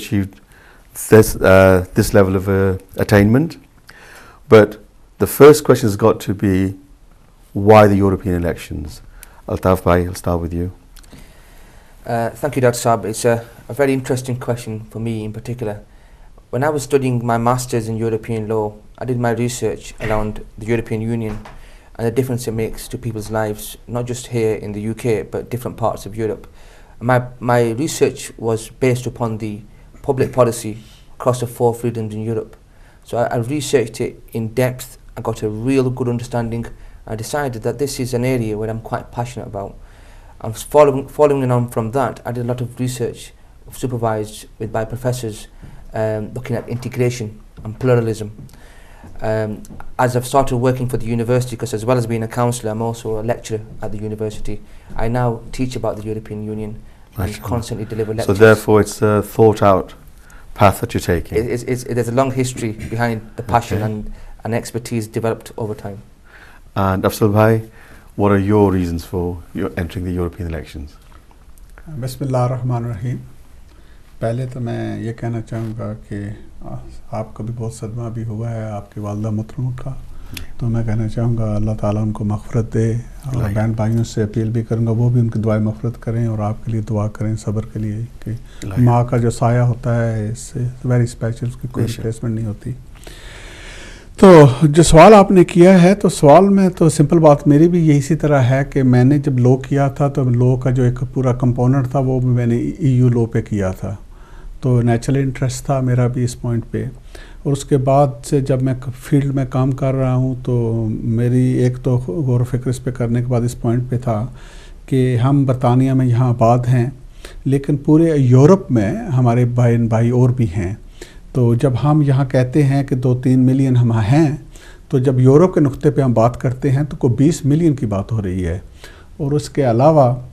achieved this level of attainment. But the first question has got to be, why the European elections? Altaf Bhai, I'll start with you. Thank you, Dr. Saab. It's a very interesting question for me in particular. When I was studying my Masters in European law, I did my research around the European Union and the difference it makes to people's lives, not just here in the UK, but different parts of Europe. My research was based upon the public policy across the 4 freedoms in Europe. So I researched it in depth. I got a real good understanding. I decided that this is an area where I'm quite passionate about. And following on from that, I did a lot of research supervised by professors looking at integration and pluralism. As I've started working for the university, because as well as being a counsellor, I'm also a lecturer at the university, I now teach about the European Union and constantly deliver lectures. So therefore it's a thought out path that you're taking. There's a long history behind the passion and expertise developed over time. And Afzal Bhai, what are your reasons for your entering the European elections? बिस्मिल्लाहिर्रहमानिर्रहीम। पहले तो मैं ये कहना चाहूँगा कि आपका भी बहुत सदमा भी हुआ है आपकी वालदा मोहतरमा का, तो मैं कहना चाहूँगा अल्लाह ताला उनको मग़फ़िरत दे, और बहन भाइयों से अपील भी करूँगा वो भी उनकी दुआएं मग़फ़िरत करें और आपके लिए दुआ करें सब्र के लिए, कि माँ का जो साया होता है इससे वेरी स्पेशल, उसकी कोई रिप्लेसमेंट नहीं होती। तो जो सवाल आपने किया है, तो सवाल में तो सिंपल बात मेरी भी यही इसी तरह है कि मैंने जब लॉ किया था तो लॉ का जो एक पूरा कंपोनेंट था वो भी मैंने ईयू लॉ पे किया था, तो नेचुरल इंटरेस्ट था मेरा भी इस पॉइंट पे। और उसके बाद से जब मैं फील्ड में काम कर रहा हूँ तो मेरी एक तो गौर फ़िक्र इस पे करने के बाद इस पॉइंट पे था कि हम बरतानिया में यहाँ आबाद हैं, लेकिन पूरे यूरोप में हमारे भाई और भी हैं। तो जब हम यहाँ कहते हैं कि 2-3 मिलियन हम हैं, तो जब यूरोप के नुक्ते पे हम बात करते हैं तो कोई 20 मिलियन की बात हो रही है। और उसके अलावा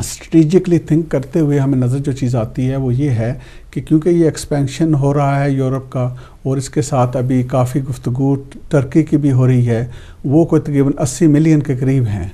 स्ट्रेटेजिकली थिंक करते हुए हमें नज़र जो चीज़ आती है वो ये है कि क्योंकि ये एक्सपेंशन हो रहा है यूरोप का, और इसके साथ अभी काफ़ी गुफ्तगू टर्की की भी हो रही है, वो कोई तकरीबन 80 मिलियन के करीब हैं।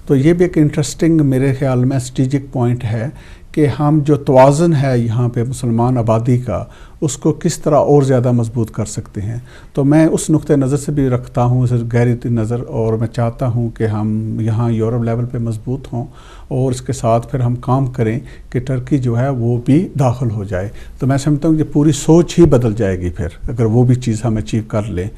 तो ये भी एक इंटरेस्टिंग मेरे ख्याल में स्ट्रेटेजिक पॉइंट है कि हम जो तवाज़ुन है यहाँ पे मुसलमान आबादी का, उसको किस तरह और ज़्यादा मजबूत कर सकते हैं। तो मैं उस नुक्ते नज़र से भी रखता हूँ उस गहरी नज़र, और मैं चाहता हूँ कि हम यहाँ यूरोप लेवल पे मजबूत हों और इसके साथ फिर हम काम करें कि टर्की जो है वो भी दाखिल हो जाए। तो मैं समझता हूँ कि पूरी सोच ही बदल जाएगी फिर, अगर वो भी चीज़ हम अचीव कर लें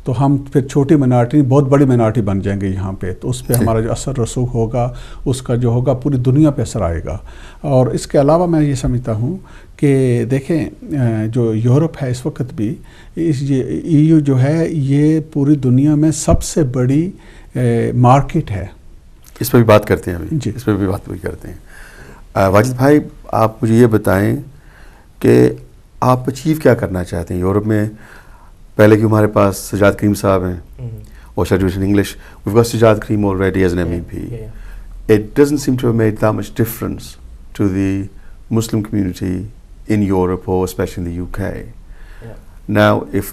तो हम फिर छोटी मिनारिटी बहुत बड़ी मिनारिटी बन जाएंगे यहाँ पे। तो उस पर हमारा जो असर रसूख होगा उसका जो होगा पूरी दुनिया पे असर आएगा। और इसके अलावा मैं ये समझता हूँ कि देखें जो यूरोप है इस वक्त भी, इस ये ईयू जो है ये पूरी दुनिया में सबसे बड़ी मार्केट है। इस पर भी बात करते हैं अभी, इस पर भी बात करते हैं। वाजिद भाई, आप मुझे ये बताएं कि आप अचीव क्या करना चाहते हैं यूरोप में। पहले कि हमारे पास सजाद करीम साहब हैं, और शायद in English we've got Sajad Karim already as an MEP. It doesn't seem to have made that much difference to the Muslim community in Europe, or especially in the UK. Now, if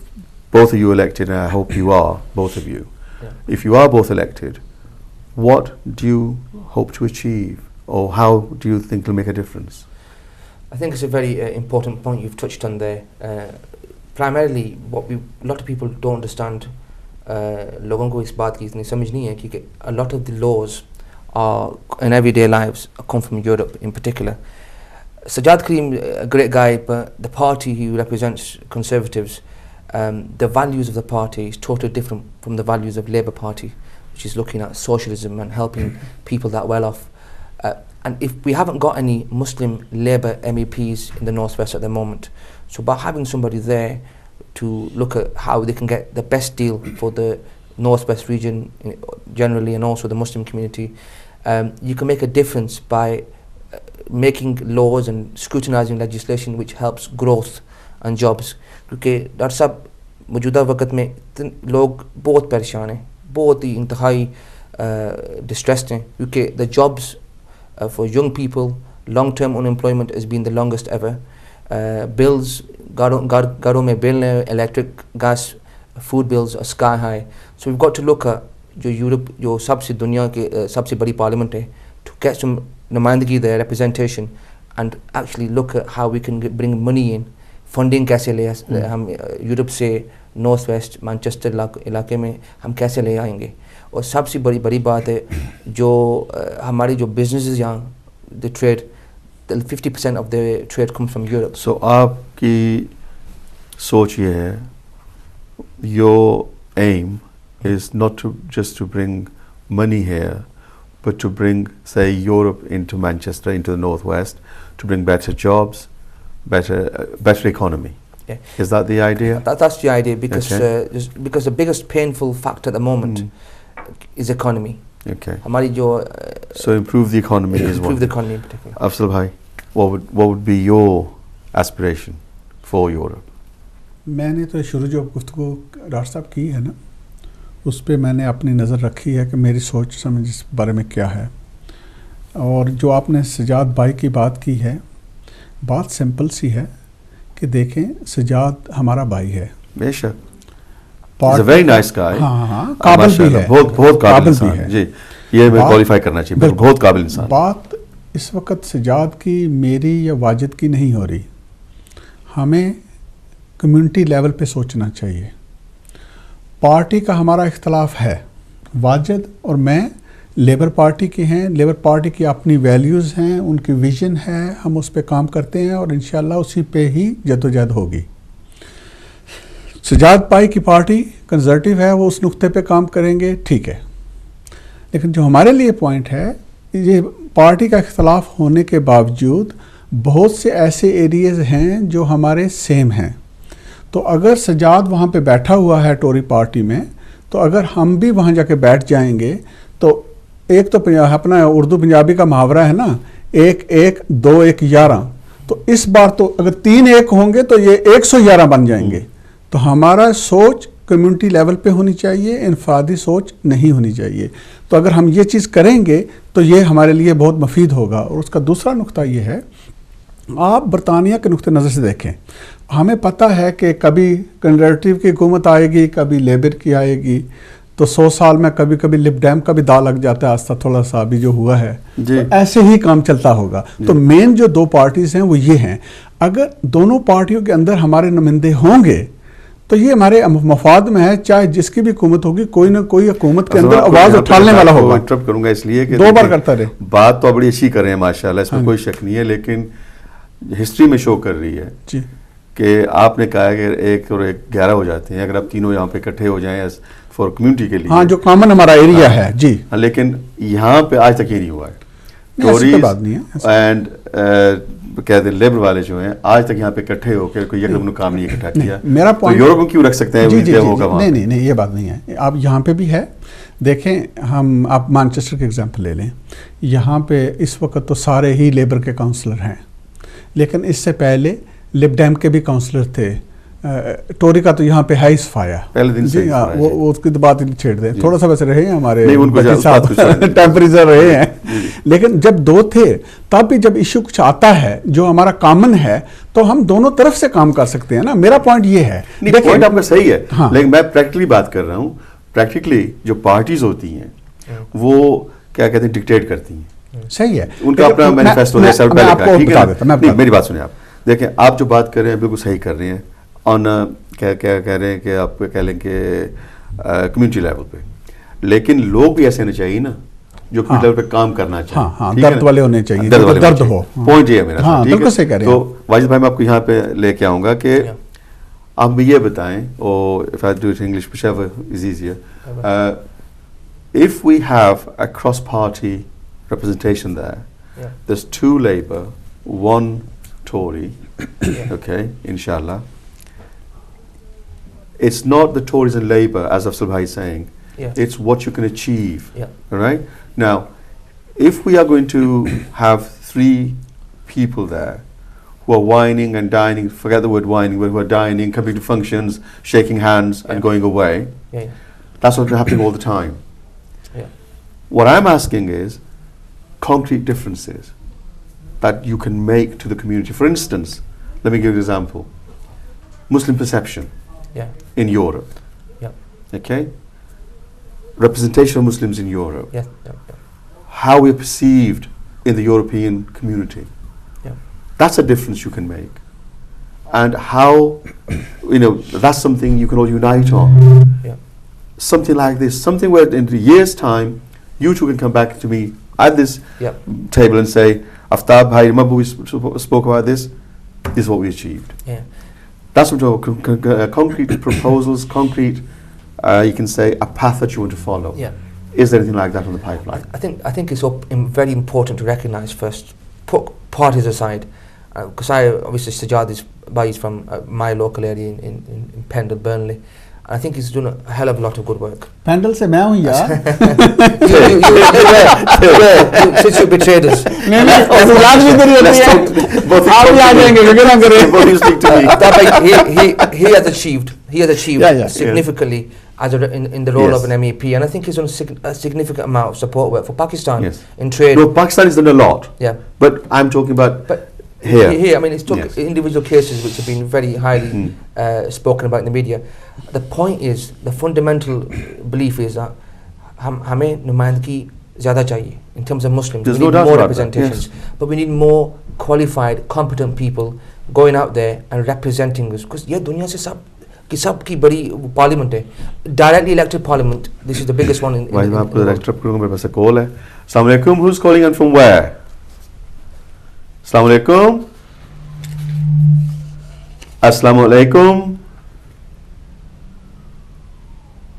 both of you elected, and I hope you are, both of you, if you are both elected, what do you hope to achieve, or how do you think it'll make a difference? I think it's a very important point you've touched on there. Primarily, a lot of people don't understand, लोगों को इस बात की इतनी समझ नहीं है कि a lot of the laws are in everyday lives come from Europe in particular. Sajad Karim, a great guy, but the party he represents, Conservatives, the values of the party is totally different from the values of Labour Party, which is looking at socialism and helping people that well off. And if we haven't got any Muslim Labour MEPs in the Northwest at the moment, so by having somebody there to look at how they can get the best deal for the Northwest region generally, and also the Muslim community, you can make a difference by making laws and scrutinising legislation which helps growth and jobs. क्योंकि doctor साहब मौजूदा वक्त में लोग बहुत परेशान हैं, बहुत ही इंतहाई distressed हैं, क्योंकि the jobs for young people, long-term unemployment has been the longest ever. Bills, घरों में bill, electric, gas, food bills are sky high. So we've got to look at जो यूरोप जो सबसे दुनिया के सबसे बड़ी पार्लियामेंट है, to get some नुमाइंदगी there, representation, and actually look at how we can bring money in. Funding कैसे ले हम यूरोप से नॉर्थ वेस्ट मैनचेस्टर इलाके में हम कैसे ले आएंगे. और सबसे बड़ी बात है जो हमारी जो बिजनेसेस यहाँ the trade 50% of the trade comes from Europe. So आपकी सोच ये है, your aim is not to just to bring money here, but to bring, say, Europe into Manchester, into the northwest, to bring better jobs, better economy. Yeah. Is that the idea? That's the idea, because Okay. because the biggest painful factor at the moment is economy. Okay. हमारी जो So improve the economy is one. improve the economy in particular. Afzal bhai, what would be your aspiration for Europe? मैंने तो शुरू जो गुफ्तगू doctor साहब की है ना, उस पे मैंने अपनी नज़र रखी है कि मेरी सोच समझ इस बारे में क्या है. और जो आपने सजाद भाई की बात की है, बात सिंपल सी है कि देखें, सजाद हमारा भाई है. बेशक. He's a very nice guy. हाँ, काबिल भी है, बहुत काबिल इंसान है जी. ये मैं क्वालिफाई करना चाहिए, बहुत काबिल इंसान. बात इस वक्त सजाद की, मेरी या वाजिद की नहीं हो रही. हमें कम्युनिटी लेवल पे सोचना चाहिए. पार्टी का हमारा इख्तलाफ है. वाजिद और मैं लेबर पार्टी के हैं. लेबर पार्टी की अपनी वैल्यूज़ हैं, उनकी विजन है, हम उस पे काम करते हैं और इंशाल्लाह उसी पे ही जद्दोजहद होगी. सजाद भाई की पार्टी कंजर्वेटिव है, वो उस नुक्ते पे काम करेंगे, ठीक है. लेकिन जो हमारे लिए पॉइंट है, ये पार्टी का इख्तलाफ होने के बावजूद बहुत से ऐसे एरियाज़ हैं जो हमारे सेम हैं. तो अगर सजाद वहाँ पे बैठा हुआ है टोरी पार्टी में, तो अगर हम भी वहाँ जाके बैठ जाएंगे, तो एक तो अपना उर्दू पंजाबी का मुहावरा है ना, 1-1-2-1-11. तो इस बार तो अगर 3-1 होंगे तो ये 111 बन जाएंगे. तो हमारा सोच कम्युनिटी लेवल पे होनी चाहिए, इनफरादी सोच नहीं होनी चाहिए. तो अगर हम ये चीज़ करेंगे तो ये हमारे लिए बहुत मुफीद होगा. और उसका दूसरा नुक्ता ये है, आप बरतानिया के नुक्ते नज़र से देखें. हमें पता है कि कभी कंजर्वेटिव की हुकूमत आएगी, कभी लेबर की आएगी, तो 100 साल में कभी कभी लिब डैम का भी दाग लग जाता है. आस्था थोड़ा सा अभी जो हुआ है, तो ऐसे ही काम चलता होगा. तो मेन जो दो पार्टीज हैं वो ये हैं. अगर दोनों पार्टियों के अंदर हमारे नुमाइंदे होंगे तो ये हमारे मफाद में है. चाहे जिसकी भी हुकूमत होगी, कोई ना कोई हुकूमत के अंदर आवाज उठाने वाला होगा. इंटरप्ट करूंगा इसलिए कि 2 बार करता रहे. बात तो बड़ी अच्छी कर रहे हैं माशाल्लाह, इसमें कोई शक नहीं है, लेकिन हिस्ट्री में शो कर रही है जी कि आपने कहा है कि 1 और 1 11 हो जाते हैं अगर आप तीनों यहाँ पे इकट्ठे हो जाएं फॉर कम्युनिटी के लिए. हाँ, जो कॉमन हमारा एरिया है जी. हाँ, लेकिन यहाँ पे आज तक ये नहीं हुआ है. टोरीज एंड कहते हैं लेबर वाले जो हैं आज तक यहाँ पे इकट्ठे होकर कोई एकदम काम नहीं इकट्ठा किया. मेरा तो यूरोप में क्यों रख सकते हैं? जी, नहीं, ये बात नहीं है. आप यहाँ पे भी है. देखें, हम आप मैनचेस्टर के एग्जांपल ले लें. यहाँ पे इस वक्त तो सारे ही लेबर के काउंसलर हैं, लेकिन इससे पहले लिब डैम के भी काउंसलर थे. टोरी का तो यहाँ पे है सफाया पहले दिन से. वो उसकी तो बात ही छेड़ दें. थोड़ा सा वैसे रहे हैं हमारे टेम्परेचर रहे हैं. लेकिन जब 2 थे तब भी जब इशू कुछ आता है जो हमारा कॉमन है, तो हम दोनों तरफ से काम कर सकते हैं ना. मेरा पॉइंट ये है. पॉइंट आपका सही है. हाँ. लेकिन मैं प्रैक्टिकली बात कर रहा हूँ. प्रैक्टिकली जो पार्टीज होती हैं वो क्या कहते हैं, डिक्टेट करती हैं. सही है, उनका अपना मैनिफेस्टो है. सर पहले कहा, ठीक है, मेरी बात सुनिए. आप देखें, आप जो बात कर रहे हैं बिल्कुल सही कर रहे हैं. ऑन क्या कह रहे हैं कि आप कह लें कि कम्युनिटी लेवल पे, लेकिन लोग भी ऐसे होने चाहिए ना जो कम्युनिटी लेवल पे काम करना चाहिए. हाँ, दर्द वाले होने चाहिए, दर्द हो. पॉइंट ये है मेरा. हाँ, बिल्कुल सही कह रहे हैं. तो वाजिद भाई, मैं आपको यहाँ पे लेके आऊँगा कि आप ये बताएं, और if I do it English whichever is easier, if we have a cross party representation there, there's 2 Labour, 1 Tory, okay, inshallah. It's not the Tories and Labour, as Afzal Bhai is saying. It's what you can achieve. All right? Now, if we are going to have 3 people there who are whining and dining, forget the word whining, but who are dining, coming to functions, shaking hands and going away, that's what's happening all the time. What I'm asking is concrete differences that you can make to the community. For instance, let me give you an example. Muslim perception in Europe. Okay? Representation of Muslims in Europe. How we're perceived in the European community. That's a difference you can make. And how, that's something you can all unite on. Yeah. Something like this, something where in a year's time, you two can come back to me at this table and say, Aftab, bhai, remember we spoke about this? This is what we achieved. Yeah. That's what concrete proposals, concrete, you can say, a path that you want to follow. Yeah. Is there anything like that on the pipeline? I think it's very important to recognise first, put parties aside, because I obviously Sajad is Bhai from my local area in Pendle, Burnley. I think he's doing a hell of a lot of good work. Pendle se main hu yaar. Since you betrayed us. नहीं औलाद भी इधर होती है. आप भी आ जाएंगे फिक्र ना करें. Both you speak to me. He has achieved significantly as in the role of an MEP, and I think he's done a significant amount of support work for Pakistan in trade. No, Pakistan has done a lot. Yeah. But I'm talking about here, I mean, it's individual cases which have been very highly spoken about in the media. The point is, the fundamental belief is that हमें नुमाइंदगी ज़्यादा चाहिए in terms of Muslims. There's we need no doubt more about representations, that, but we need more qualified, competent people going out there and representing us. Because ये दुनिया से सब की बड़ी parliament है, directly elected parliament. This is the biggest one in the world. मेरे पास एक call है. Assalamu alaikum. Who's calling and from where? Assalamu alaikum. Assalamu alaikum.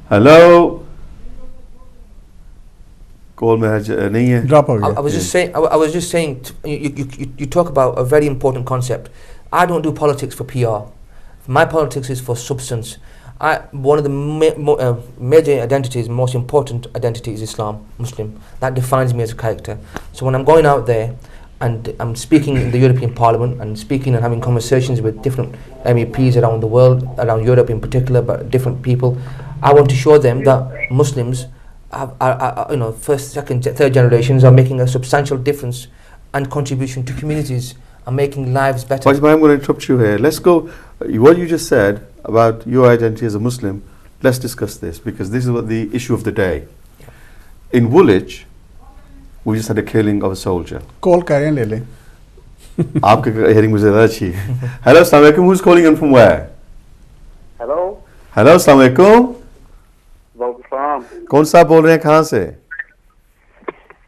Hello. Call me nahi hai. Drop ho gaya. I was just saying you talk about a very important concept. I don't do politics for PR. My politics is for substance. One of the major identities, most important identity is Islam, Muslim. That defines me as a character. So when I'm going out there and I'm speaking in the European Parliament and speaking and having conversations with different MEPs around the world, around Europe in particular, but different people, I want to show them that Muslims are first, second, third generations are making a substantial difference and contribution to communities and making lives better. I'm going to interrupt you here. Let's go. What you just said about your identity as a Muslim, let's discuss this, because this is what the issue of the day. In Woolwich, we just had a killing of a soldier. Call करें ले लें. आपके hearing मुझे ज़्यादा अच्छी है. Hello, Assalamu alaikum. Who's calling and from where? Hello. Hello, Assalamu alaikum. Welcome. कौन सा बोल रहे हैं कहाँ से?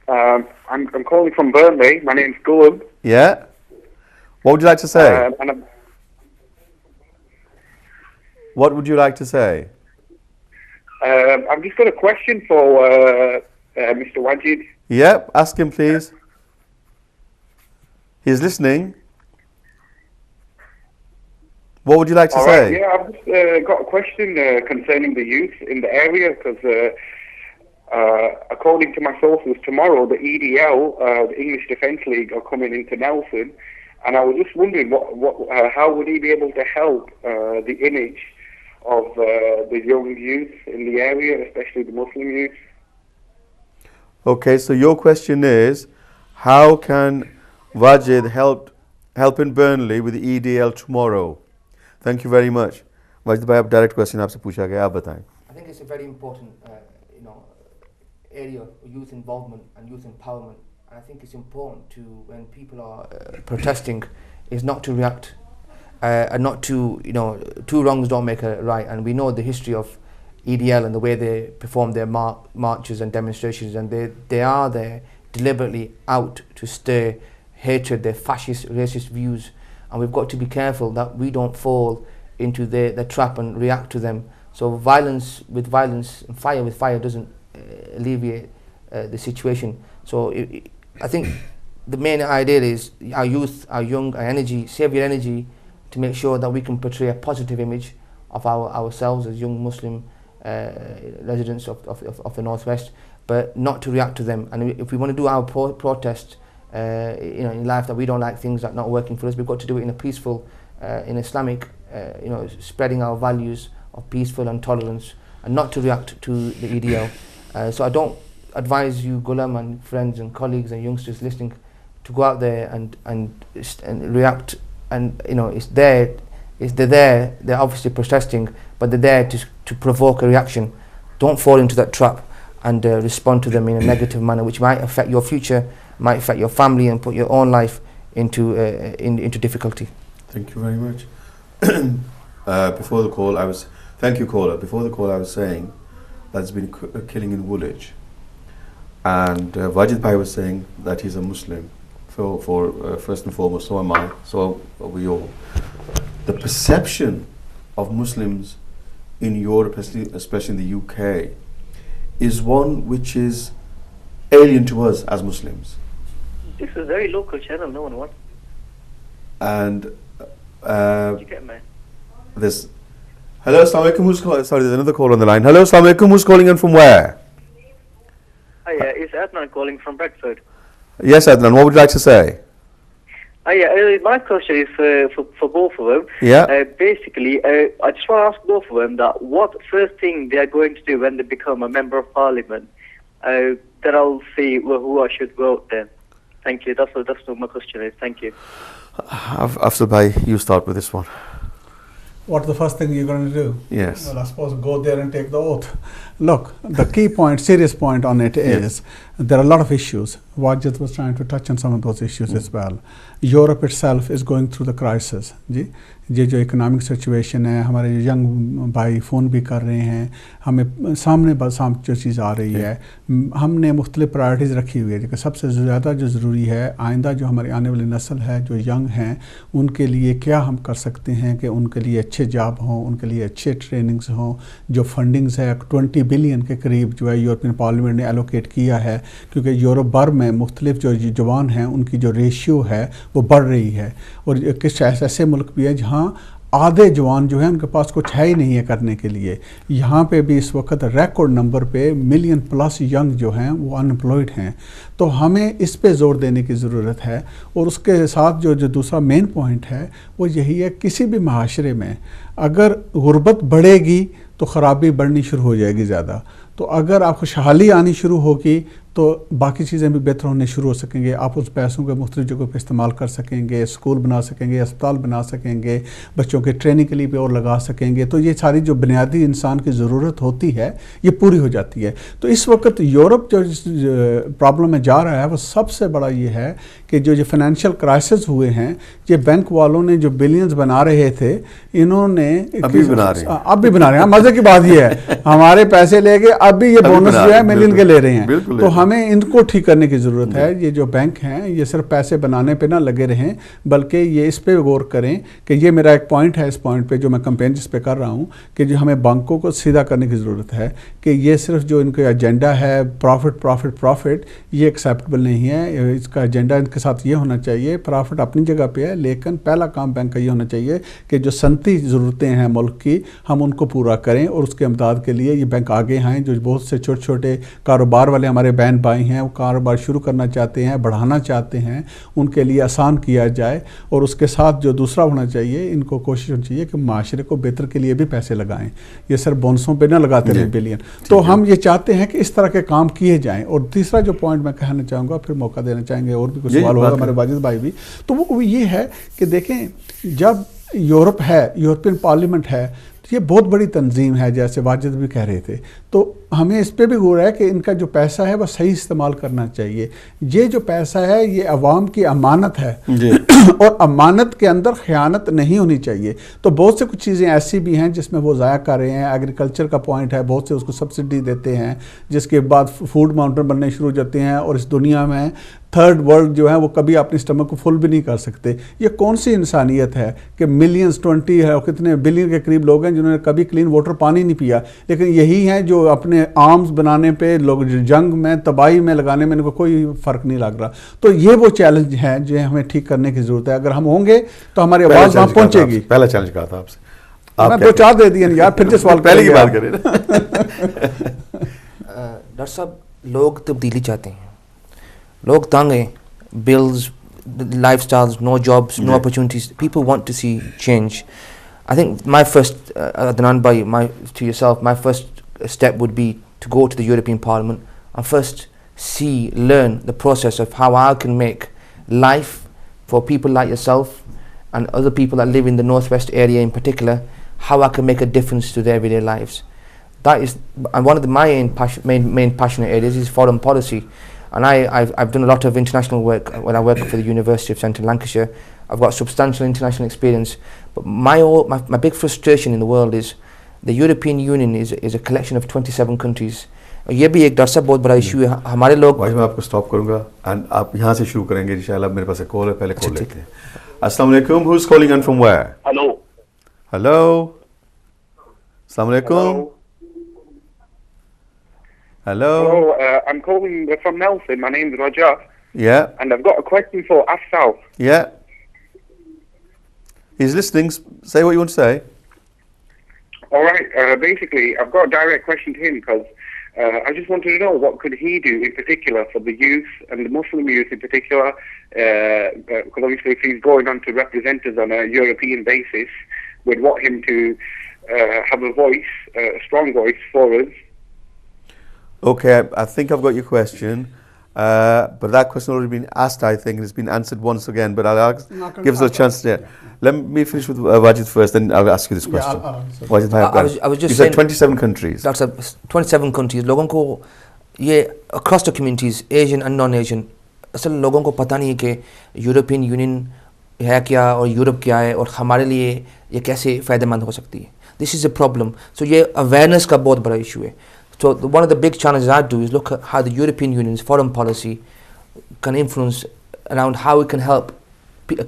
I'm calling from Burnley. My name's Gullum. Yeah. What would you like to say? What would you like to say? I've just got a question for Mr. Wajid. Yep, ask him please. He's listening. What would you like to say? Right, yeah, I've just got a question concerning the youth in the area, because according to my sources, tomorrow the EDL, the English Defence League, are coming into Nelson, and I was just wondering how would he be able to help the image of the young youth in the area, especially the Muslim youth. Okay, so your question is, how can Wajid help in Burnley with the EDL tomorrow? Thank you very much. Wajid bhai, ab direct question aapse pucha gaya, aap bataएं. I think it's a very important area of youth involvement and youth empowerment. And I think it's important to, when people are protesting, is not to react and not to, two wrongs don't make a right. And we know the history of EDL and the way they perform their marches and demonstrations, and they are there deliberately out to stir hatred, their fascist, racist views, and we've got to be careful that we don't fall into the trap and react to them. So violence with violence and fire with fire doesn't alleviate the situation. So I think the main idea is our youth, our young, our energy, save your energy to make sure that we can portray a positive image of ourselves as young Muslim residents of the Northwest, but not to react to them. And if we want to do our protest in life, that we don't like things that are not working for us, we've got to do it in a peaceful, in Islamic, spreading our values of peaceful and tolerance, and not to react to the EDL. So I don't advise you, Ghulam, and friends and colleagues and youngsters listening, to go out there and react. And they're there, they're obviously protesting, but they're there to provoke a reaction. Don't fall into that trap and respond to them in a negative manner, which might affect your future, might affect your family, and put your own life into difficulty. Thank you very much. Before the call, thank you, caller. Before the call, I was saying that there's been a killing in Woolwich, and Wajid Bhai was saying that he's a Muslim. For first and foremost, so am I. So are we all. The perception of Muslims in Europe, especially in the UK, is one which is alien to us as Muslims. This is a very local channel, no one wants. And You get me? this. Hello, Assalamu alaikum. Who's calling? Sorry, there's another call on the line. Hello, Assalamu alaikum. Who's calling in from where? Hi, it's Adnan calling from Bradford. Yes, Adnan. What would you like to say? My question is for both of them. Yeah. Basically, I just want to ask both of them that what first thing they are going to do when they become a member of parliament. Then I'll see who I should vote then. Thank you. That's what my question is. Thank you. Afzal Bhai, you start with this one. What's the first thing you're going to do? Yes. Well, I suppose go there and take the oath. Look, the key point, serious point on it is there are a lot of issues. Wajid was trying to touch on some of those issues as well. Europe itself is going through the crisis. ये जो economic situation है, हमारे young भाई phone भी कर रहे हैं, हमें सामने जो चीज़ आ रही है, हमने मुख्तलिफ प्रायोरिटीज़ रखी हुई है, लेकिन सबसे ज़्यादा जो ज़रूरी है आइंदा जो हमारी आने वाली नस्ल है, जो यंग हैं, उनके लिए क्या हम कर सकते हैं कि उनके लिए अच्छे जॉब हों, उनके लिए अच्छे ट्रेनिंग्स हों, जो फंडिंग्स है 20 बिलियन के करीब जो है यूरोपियन पार्लियामेंट ने एलोकेट किया है, क्योंकि यूरोप भर में मुख्तलिफ जो जवान हैं उनकी जो रेशियो है वो बढ़ रही है, और कुछ ऐसे मुल्क भी हैं जहाँ आधे जवान जो हैं उनके पास कुछ है ही नहीं है करने के लिए। यहाँ पे भी इस वक्त रिकॉर्ड नंबर पे मिलियन प्लस यंग जो हैं वो अनएम्प्लॉयड हैं, तो हमें इस पे ज़ोर देने की ज़रूरत है। और उसके साथ जो दूसरा मेन पॉइंट है वो यही है, किसी भी माशरे में अगर गुर्बत बढ़ेगी तो ख़राबी बढ़नी शुरू हो जाएगी ज़्यादा, तो अगर आप खुशहाली आनी शुरू होगी तो बाकी चीज़ें भी बेहतर होने शुरू हो सकेंगे। आप उस पैसों को मुख्तलिफ जगहों पर इस्तेमाल कर सकेंगे, स्कूल बना सकेंगे, अस्पताल बना सकेंगे, बच्चों के ट्रेनिंग के लिए भी और लगा सकेंगे, तो ये सारी जो बुनियादी इंसान की ज़रूरत होती है ये पूरी हो जाती है। तो इस वक्त यूरोप जो प्रॉब्लम में जा रहा है वो सबसे बड़ा ये है कि जो फाइनेंशियल क्राइसिस हुए हैं, ये बैंक वालों ने जो बिलियंस बना रहे थे, इन्होंने अब भी बना रहे हैं। मज़े की बात ये है, हमारे पैसे लेके अब भी ये बोनस जो है मिलियन के ले रहे हैं, तो हमें इनको ठीक करने की ज़रूरत है। ये जो बैंक हैं ये सिर्फ पैसे बनाने पे ना लगे रहें, बल्कि ये इस पे गौर करें कि ये मेरा एक पॉइंट है, इस पॉइंट पे जो मैं कैंपेन जिस पे कर रहा हूँ कि जो हमें बैंकों को सीधा करने की ज़रूरत है कि ये सिर्फ जो इनका एजेंडा है प्रॉफिट ये एक्सेप्टेबल नहीं है। इसका एजेंडा इनके साथ ये होना चाहिए, प्रॉफिट अपनी जगह पे है, लेकिन पहला काम बैंक का ये होना चाहिए कि जो सनती ज़रूरतें हैं मुल्क की हम उनको पूरा करें, और उसके इमदाद के लिए ये बैंक आगे आएँ। जो बहुत से छोटे छोटे कारोबार वाले हमारे बहन भाई हैं वो कारोबार शुरू करना चाहते हैं, बढ़ाना चाहते हैं, उनके लिए आसान किया जाए। और उसके साथ जो दूसरा होना चाहिए, इनको कोशिश होनी चाहिए कि माशरे को बेहतर के लिए भी पैसे लगाएं, ये सिर्फ बोनसों पे ना लगाते रहे बिलियन। तो हम ये चाहते हैं कि इस तरह के काम किए जाएं। और तीसरा जो पॉइंट मैं कहना चाहूँगा, फिर मौका देना चाहेंगे और भी कुछ सवाल होगा हमारे वाजिद भाई भी, तो वो ये है कि देखें, जब यूरोप है, यूरोपियन पार्लियामेंट है, तो ये बहुत बड़ी तंजीम है, जैसे वाजिद भी कह रहे थे, तो हमें इस पे भी गौर है कि इनका जो पैसा है वह सही इस्तेमाल करना चाहिए। ये जो पैसा है ये अवाम की अमानत है और अमानत के अंदर ख़यानत नहीं होनी चाहिए। तो बहुत से कुछ चीज़ें ऐसी भी हैं जिसमें वो ज़ाया कर रहे हैं। एग्रीकल्चर का पॉइंट है, बहुत से उसको सब्सिडी देते हैं, जिसके बाद फूड माउंटेन बनने शुरू हो जाते हैं, और इस दुनिया में थर्ड वर्ल्ड जो है वो कभी अपनी स्टमक को फुल भी नहीं कर सकते। ये कौन सी इंसानियत है कि मिलियंस 20 है और कितने बिलियन के करीब लोग हैं जिन्होंने कभी क्लीन वाटर पानी नहीं पिया, लेकिन यही हैं जो अपने आर्म्स बनाने पे, लोग जंग में, तबाही में लगाने में इनको कोई फ़र्क नहीं लग रहा। तो ये वो चैलेंज है जो हमें ठीक करने की ज़रूरत है। अगर हम होंगे तो हमारी आवाज़ वहाँ पहुँचेगी। पहला चैलेंज कहा था आपसे, मैं 2-4 दे दिए यार, फिर से सवाल पहले की बात करें। डॉक्टर साहब, लोग तब्दीली चाहते हैं, लोग तंग हैं, bills, lifestyles, no jobs, no opportunities. People want to see change. I think my first, Adnan bhai, to yourself, my first step would be to go to the European Parliament and first learn the process of how I can make life for people like yourself and other people that live in the northwest area in particular, how I can make a difference to their everyday lives. That is, and one of my main passionate areas is foreign policy. And I've done a lot of international work when I work for the University of Central Lancashire. I've got substantial international experience. But my big frustration in the world is the European Union is a collection of 27 countries. ये भी एक दरअसल बहुत बड़ा issue है हमारे लोग. भाई मैं आपको स्टॉप करूंगा एंड आप यहाँ से शुरू करेंगे इंशाल्लाह. मेरे पास एक कॉल है, पहले कॉल लेते हैं. अस्सलाम वालेकुम. Who's calling and from where? Hello. Hello. Assalamu alaikum. Hello. Hello, I'm calling from Nelson. My name's Roger. Yeah. And I've got a question for Afsal. Yeah. He's listening. Say what you want to say. All right. Basically, I've got a direct question to him because I just wanted to know what could he do in particular for the youth and the Muslim youth in particular, because obviously if he's going on to represent us on a European basis, we'd want him to have a voice, a strong voice for us. Okay, I think I've got your question. But that question already been asked, I think, and it's been answered once again. But I'll give us a chance to. Let me finish with Wajid first, then I'll ask you this question. Wajid, I was just you saying, said 27 countries. That's 27 countries. लोगों को ये across the communities, Asian and non-Asian, असल लोगों को पता नहीं है कि यूरोपियन यूनियन है क्या और यूरोप क्या है और हमारे लिए ये कैसे फ़ायदेमंद हो सकती है. This is a problem. So ये awareness का बहुत बड़ा issue है. So one of the big challenges I do is look at how the European Union's foreign policy can influence around how it can help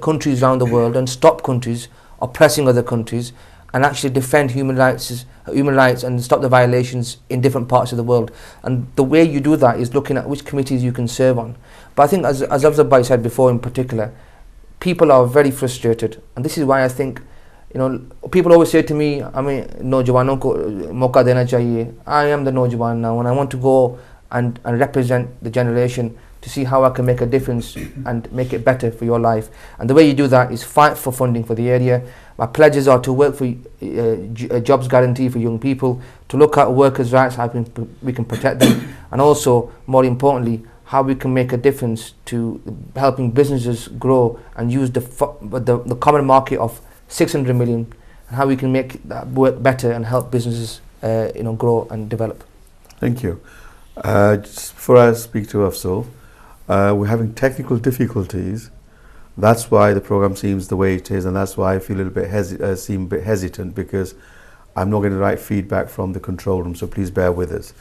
countries around the world and stop countries oppressing other countries and actually defend human rights and stop the violations in different parts of the world. And the way you do that is looking at which committees you can serve on. But I think, as Afzal Bhai said before in particular, people are very frustrated, and this is why I think, you know, people always say to me, I mean, नौजवानों को मौका देना चाहिए. I am the नौजवान now, and I want to go and represent the generation to see how I can make a difference and make it better for your life. And the way you do that is fight for funding for the area. My pledges are to work for a jobs guarantee for young people, to look at workers' rights, how we can protect them, and also, more importantly, how we can make a difference to helping businesses grow and use the common market of 600 million, and how we can make that work better and help businesses grow and develop. Thank you. Just before I speak to Afzal, we're having technical difficulties. That's why the program seems the way it is, and that's why I feel a little bit seem a bit hesitant, because I'm not getting the right feedback from the control room, so please bear with us.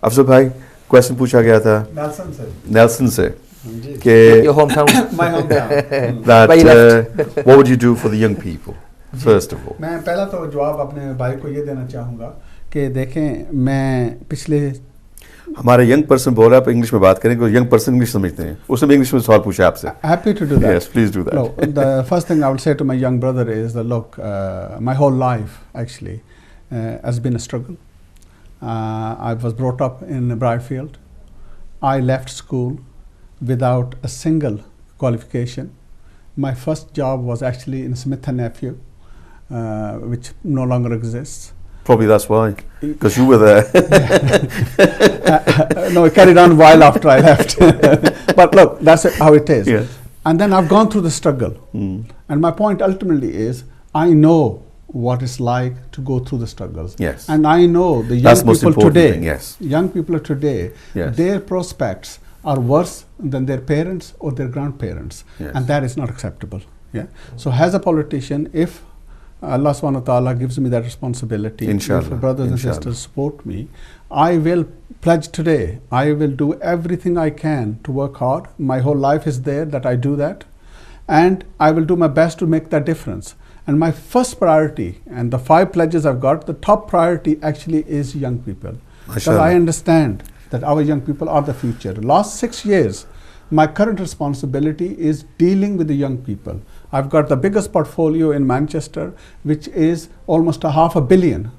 Afzal bhai, question पूछा गया था Nelson से कि your hometown. My hometown. that what would you do for the young people first of all? मैं पहला तो जवाब अपने भाई को ये देना चाहूँगा कि देखें, मैं पिछले हमारे यंग पर्सन बोल रहा है, आप इंग्लिश में बात करें क्योंकि यंग पर्सन इंग्लिश समझते हैं. उसने भी इंग्लिश में सवाल पूछा आपसे. Happy to do that. Yes, please do that. Look, the first thing I would say to my young brother is that look, my whole life actually has been a struggle. I was brought up in Briarfield. I left school without a single qualification. My first job was actually in Smith & Nephew, which no longer exists. Probably that's why, because you were there. No, it carried on a while after I left. But look, that's how it is. Yes. And then I've gone through the struggle. And my point ultimately is, I know what it's like to go through the struggles. Yes. And I know the young people today, yes. young people of today, yes. their prospects are worse than their parents or their grandparents. Yes. And that is not acceptable. Yeah. So as a politician, if Allah subhanahu wa ta'ala gives me that responsibility, Inshallah. if brothers and Inshallah. sisters support me, I will pledge today, I will do everything I can to work hard. My whole life is there that I do that. And I will do my best to make that difference. And my first priority, and the 5 pledges I've got, the top priority actually is young people. Because I understand that our young people are the future. Last 6 years, my current responsibility is dealing with the young people. I've got the biggest portfolio in Manchester, which is almost £500 million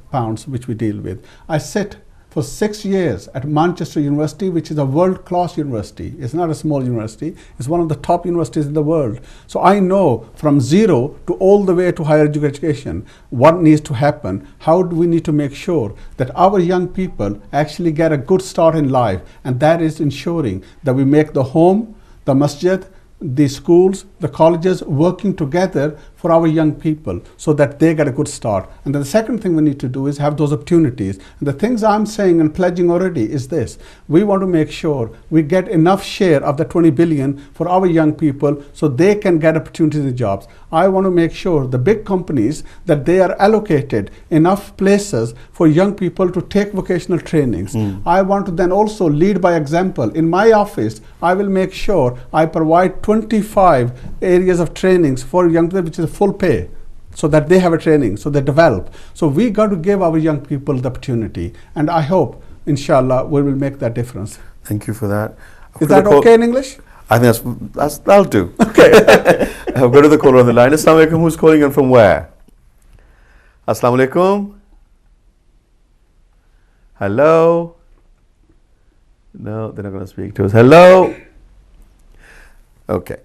which we deal with. I sit for 6 years at Manchester University, which is a world-class university. It's not a small university. It's one of the top universities in the world. So I know from zero to all the way to higher education what needs to happen. How do we need to make sure that our young people actually get a good start in life? And that is ensuring that we make the home, the masjid, the schools, the colleges working together for our young people so that they get a good start. And then the second thing we need to do is have those opportunities. And the things I'm saying and pledging already is this: we want to make sure we get enough share of the 20 billion for our young people so they can get opportunities in jobs. I want to make sure the big companies that they are allocated enough places for young people to take vocational trainings. I want to then also lead by example. In my office, I will make sure I provide 25 areas of trainings for young people, which is full pay, so that they have a training, so they develop. So we got to give our young people the opportunity, and I hope, inshallah, we will make that difference. Thank you for that. Is that okay in English? I think that'll do. Okay. I'll go to the caller on the line. Assalamu alaikum. Who's calling in from where? Assalamu alaikum. Hello. No, they're not going to speak to us. Hello. Okay.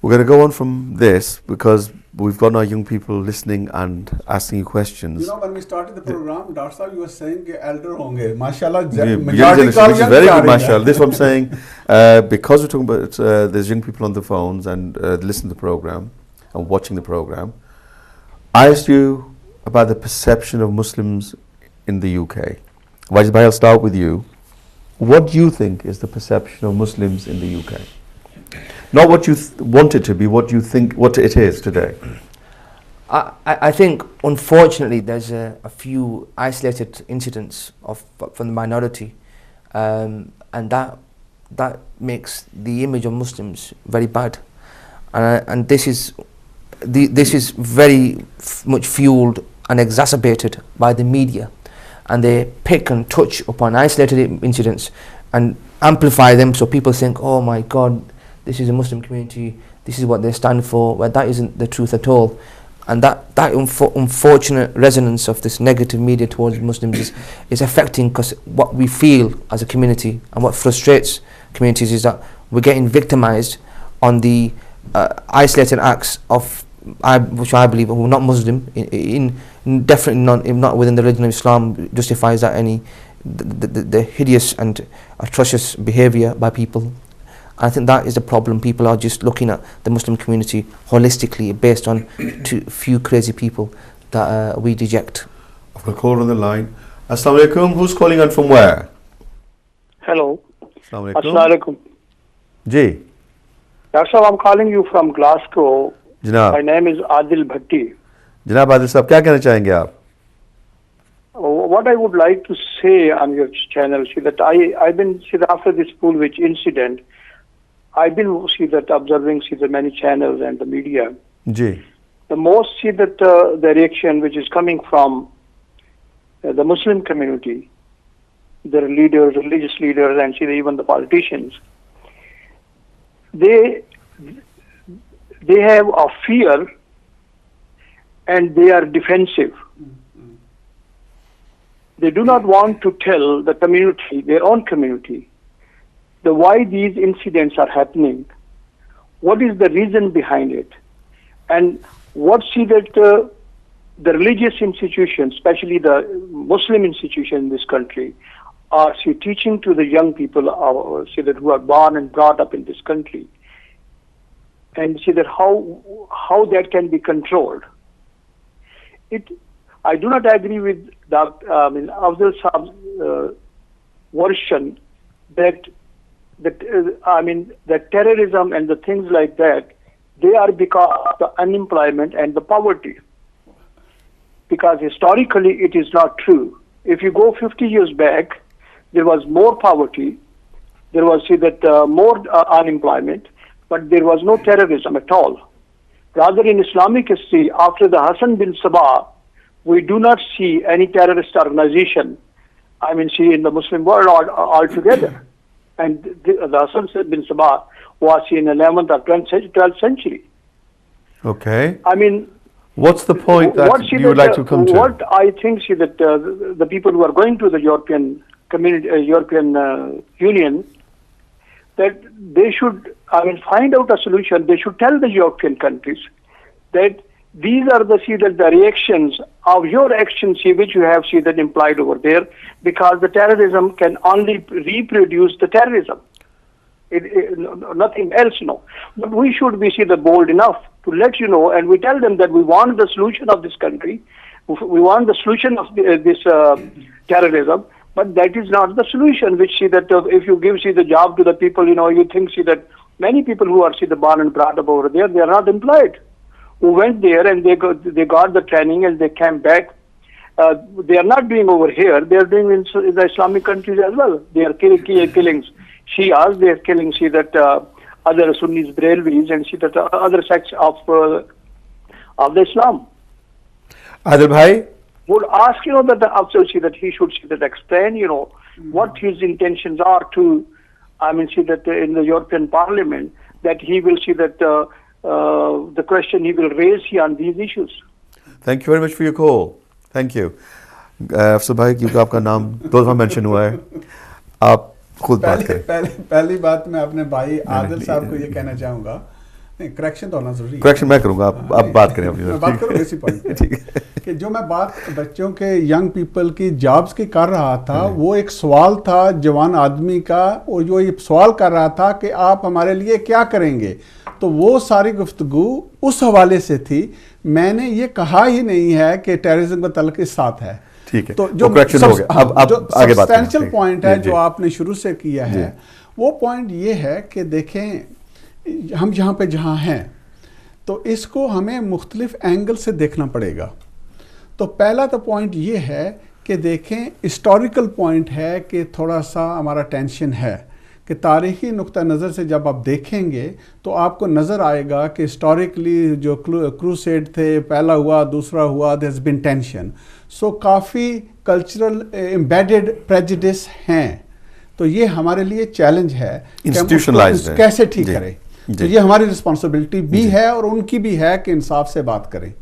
We're going to go on from this because we've got our young people listening and asking you questions. You know, when we started the program, Dr. Sahib, you were saying that elder honge. MashaAllah, Which is very good, mashallah. This is what I'm saying. Because we're talking about there's young people on the phones and listen to the program and watching the program. I asked you about the perception of Muslims in the UK. Wajid bhai, I'll start with you. What do you think is the perception of Muslims in the UK? Not what you want it to be, what you think, what it is today. I think, unfortunately, there's a few isolated incidents from the minority, and that makes the image of Muslims very bad, and this is very much fueled and exacerbated by the media, and they pick and touch upon isolated incidents and amplify them, so people think, oh my God, this is a Muslim community, this is what they stand for, where that isn't the truth at all. And that unfortunate resonance of this negative media towards Muslims is affecting, because what we feel as a community and what frustrates communities is that we're getting victimized on the isolated acts of, which I believe are not Muslim, definitely not within the religion of Islam justifies that the hideous and atrocious behavior by people. I think that is the problem. People are just looking at the Muslim community holistically based on too few crazy people that we deject. I've got a caller on the line. Assalamu alaikum. Who's calling on from where? Hello. Assalamu alaikum. Assalamu alaikum. Ji. Dr. I'm calling you from Glasgow. Janab. My name is Adil Bhatti. Janab Adil Sahab, क्या कहना चाहेंगे आप? What I would like to say on your channel, see that I've been, see that after this Woolwich incident, I've been observing the many channels and the media. Ji. The most the reaction which is coming from the Muslim community, their leaders, religious leaders, and even the politicians, they have a fear and they are defensive. They do not want to tell the community, their own community, why these incidents are happening, what is the reason behind it, and what the religious institutions, especially the Muslim institutions in this country, are teaching to the young people who are born and brought up in this country, and how that can be controlled. I do not agree with Afzal Saab's version that terrorism and the things like that, they are because of the unemployment and the poverty. Because historically it is not true. If you go 50 years back, there was more poverty, there was more unemployment, but there was no terrorism at all. Rather, in Islamic history, after the Hassan bin Sabah, we do not see any terrorist organization, in the Muslim world altogether. And the Hassan bin Sabah was in the 11th or 12th century. Okay. What's the point that you would like to come to? What I think that the people who are going to the European community, European Union, that they should find out a solution. They should tell the European countries that these are the reactions of your actions which you have implied over there, because the terrorism can only reproduce the terrorism. Nothing else, But we should be bold enough to let you know, and we tell them that we want the solution of this country, we want the solution of this terrorism, but that is not the solution. Which if you give the job to the people, you think that many people who are born and brought up over there, they are not employed. Who went there and they got the training and they came back. They are not doing over here. They are doing in the Islamic countries as well. They are killing Shias. They are killing other Sunnis, Brahmins, and other sects of the Islam. Adil Bhai? Would ask that the officer that he should explain what his intentions are to that in the European Parliament, that he will the question he will raise here on these issues. Thank you very much for your call. Thank you. अफसर भाई, क्योंकि आपका नाम 2 दफा mention हुआ है, आप खुद बात करें। पहली बात मैं अपने भाई आदिल साहब को ये कहना चाहूँगा, करेक्शन तो होना जरूरी है। करेक्शन मैं करूँगा, आप बात करें अपनी। बात करो इसी पॉइंट ठीक है कि जो मैं बात बच्चों के यंग पीपल की जॉब्स की कर रहा था, वो एक सवाल था जवान आदमी का, और जो ये सवाल कर रहा था कि आप हमारे लिए क्या करेंगे, तो वो सारी गुफ्तगू उस हवाले से थी। मैंने ये कहा ही नहीं है कि टेररिज्म का तल्क इस साथ है। ठीक है, तो जो सब्सटेंशियल पॉइंट है जो आपने शुरू से किया है, वो पॉइंट ये है कि देखें हम जहाँ हैं तो इसको हमें मुख्तलिफ एंगल से देखना पड़ेगा। तो पहला तो पॉइंट ये है कि देखें, हिस्टोरिकल पॉइंट है कि थोड़ा सा हमारा टेंशन है कि तारीख़ी नुक्ता नज़र से जब आप देखेंगे तो आपको नज़र आएगा कि हिस्टोरिकली जो क्रूसेड थे, पहला हुआ, दूसरा हुआ, देयर हैज़ बीन टेंशन। सो काफ़ी कल्चरल एम्बेडेड प्रेजुडिस हैं। तो ये हमारे लिए चैलेंज है कि कैसे ठीक करें। तो ये हमारी रिस्पॉन्सिबिलिटी भी है और उनकी भी है कि इंसाफ से बात करें।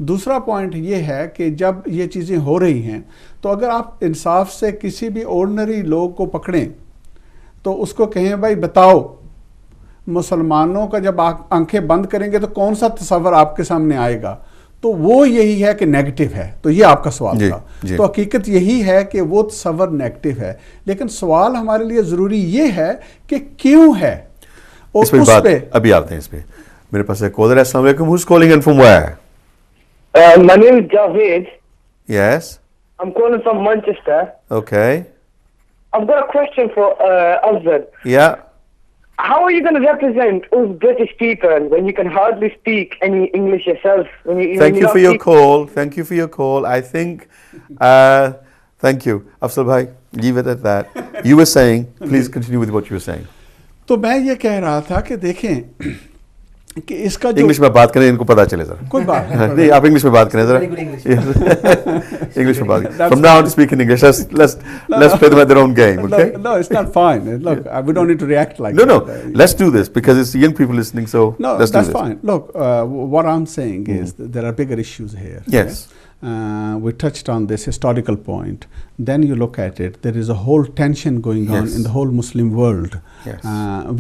दूसरा पॉइंट ये है कि जब ये चीज़ें हो रही हैं तो अगर आप इंसाफ से किसी भी ऑर्डिनरी लोग को पकड़ें तो उसको कहें भाई बताओ, मुसलमानों का जब आंखें बंद करेंगे तो कौन सा तस्वर आपके सामने आएगा, तो वो यही है कि नेगेटिव है। तो ये आपका सवाल था। तो हकीकत यही है कि वो तस्वर नेगेटिव है, लेकिन सवाल हमारे लिए ज़रूरी ये है कि क्यों है। और इस पे अभी आते हैं। इस पे मेरे पास एक कॉलर है। अस्सलाम वालेकुम, who's calling in from where? My name is Javed. Yes. I'm calling from Manchester. Okay. I've got a question for Azad. Yeah. How are you going to represent us British people when you can hardly speak any English yourself? Thank you for your call. Thank you for your call. I think, thank you. Afsal bhai, leave it at that. You were saying, please continue with what you were saying. तो मैं ये कह रहा था कि देखें कि इसका जो इंग्लिश में बात करें, इनको पता चले जरा। कोई बात नहीं, आप इंग्लिश में बात करें जरा। इंग्लिश में बात करें। From now on, speak in English. Let's play them at their own game, okay? No, it's not fine. Look, we don't need to react like that. No, let's do this because it's young people listening. So no, let's do this. That's fine. Look, what I'm saying is that there are bigger issues here. Yes. Okay? We touched on this historical point. Then you look at it, there is a whole tension going on in the whole Muslim world,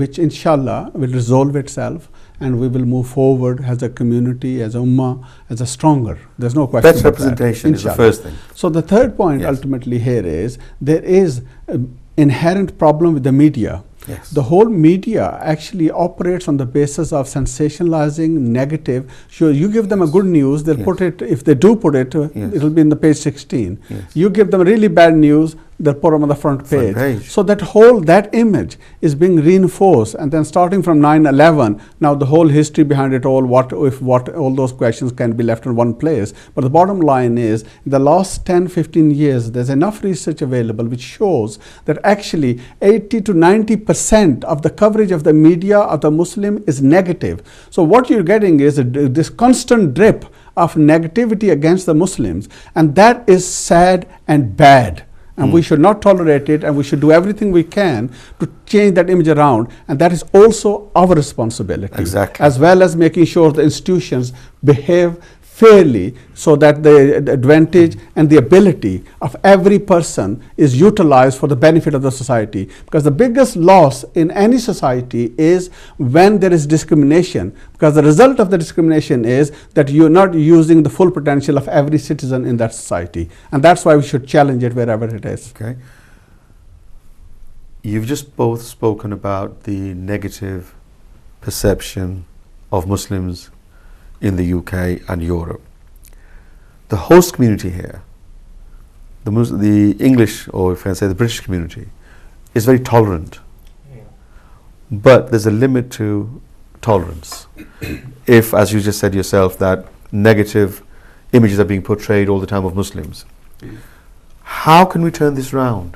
which inshallah will resolve itself and we will move forward as a community, as a ummah, as a stronger. There's no question. Best representation is the first thing. So the third point ultimately here is there is an inherent problem with the media. Yes. The whole media actually operates on the basis of sensationalizing negative. Sure, you give them a good news, they'll put it, if they do put it, it'll be in the page 16. You give them really bad news, they'll put them on the front page. So that image is being reinforced, and then starting from 9/11, now the whole history behind it all, what all those questions can be left in one place. But the bottom line is, in the last 10-15 years, there's enough research available which shows that actually 80 to 90% of the coverage of the media of the Muslim is negative. So what you're getting is this constant drip of negativity against the Muslims, and that is sad and bad. And we should not tolerate it, and we should do everything we can to change that image around. And that is also our responsibility. Exactly. As well as making sure the institutions behave fairly so that the advantage and the ability of every person is utilized for the benefit of the society. Because the biggest loss in any society is when there is discrimination, because the result of the discrimination is that you're not using the full potential of every citizen in that society. And that's why we should challenge it wherever it is. Okay. You've just both spoken about the negative perception of Muslims in the UK and Europe. The host community here, the English, or if I say the British community, is very tolerant. Yeah. But there's a limit to tolerance. If, as you just said yourself, that negative images are being portrayed all the time of Muslims, how can we turn this round?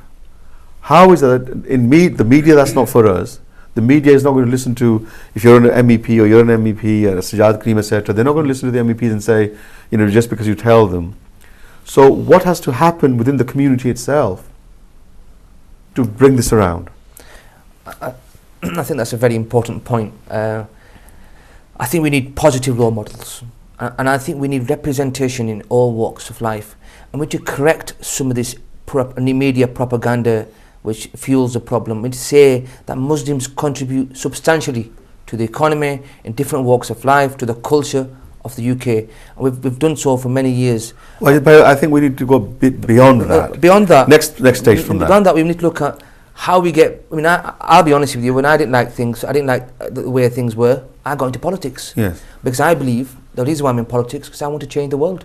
How is that in the media? That's not for us. The media is not going to listen to, if you're an MEP or you're an MEP, Sajjad Karim, etc. They're not going to listen to the MEPs and say, just because you tell them. So what has to happen within the community itself to bring this around? I think that's a very important point. I think we need positive role models, and I think we need representation in all walks of life. And we need to correct some of this media propaganda which fuels the problem. We need to say that Muslims contribute substantially to the economy in different walks of life, to the culture of the UK. And we've done so for many years. Well, but I think we need to go a bit beyond that. Beyond that. Next stage from that. Beyond that, we need to look at how we get. I'll be honest with you. When I didn't like things, I didn't like the way things were, I got into politics. Yes. Because I believe the reason why I'm in politics because I want to change the world,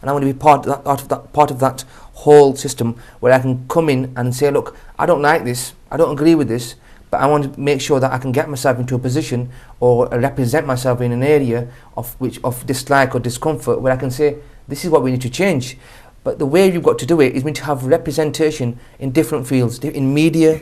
and I want to be part of that whole system where I can come in and say, look, I don't like this, I don't agree with this, but I want to make sure that I can get myself into a position or represent myself in an area of dislike or discomfort where I can say, this is what we need to change. But the way you've got to do it is we need to have representation in different fields, in media.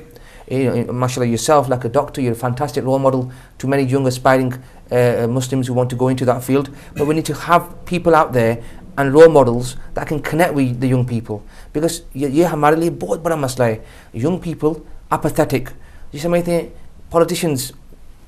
Mashallah, yourself, like a doctor, you're a fantastic role model to many young aspiring Muslims who want to go into that field. But we need to have people out there and role models that can connect with the young people, because ये हमारे लिए बहुत बड़ा मसला है. Young people apathetic. जिसे समझते हैं politicians,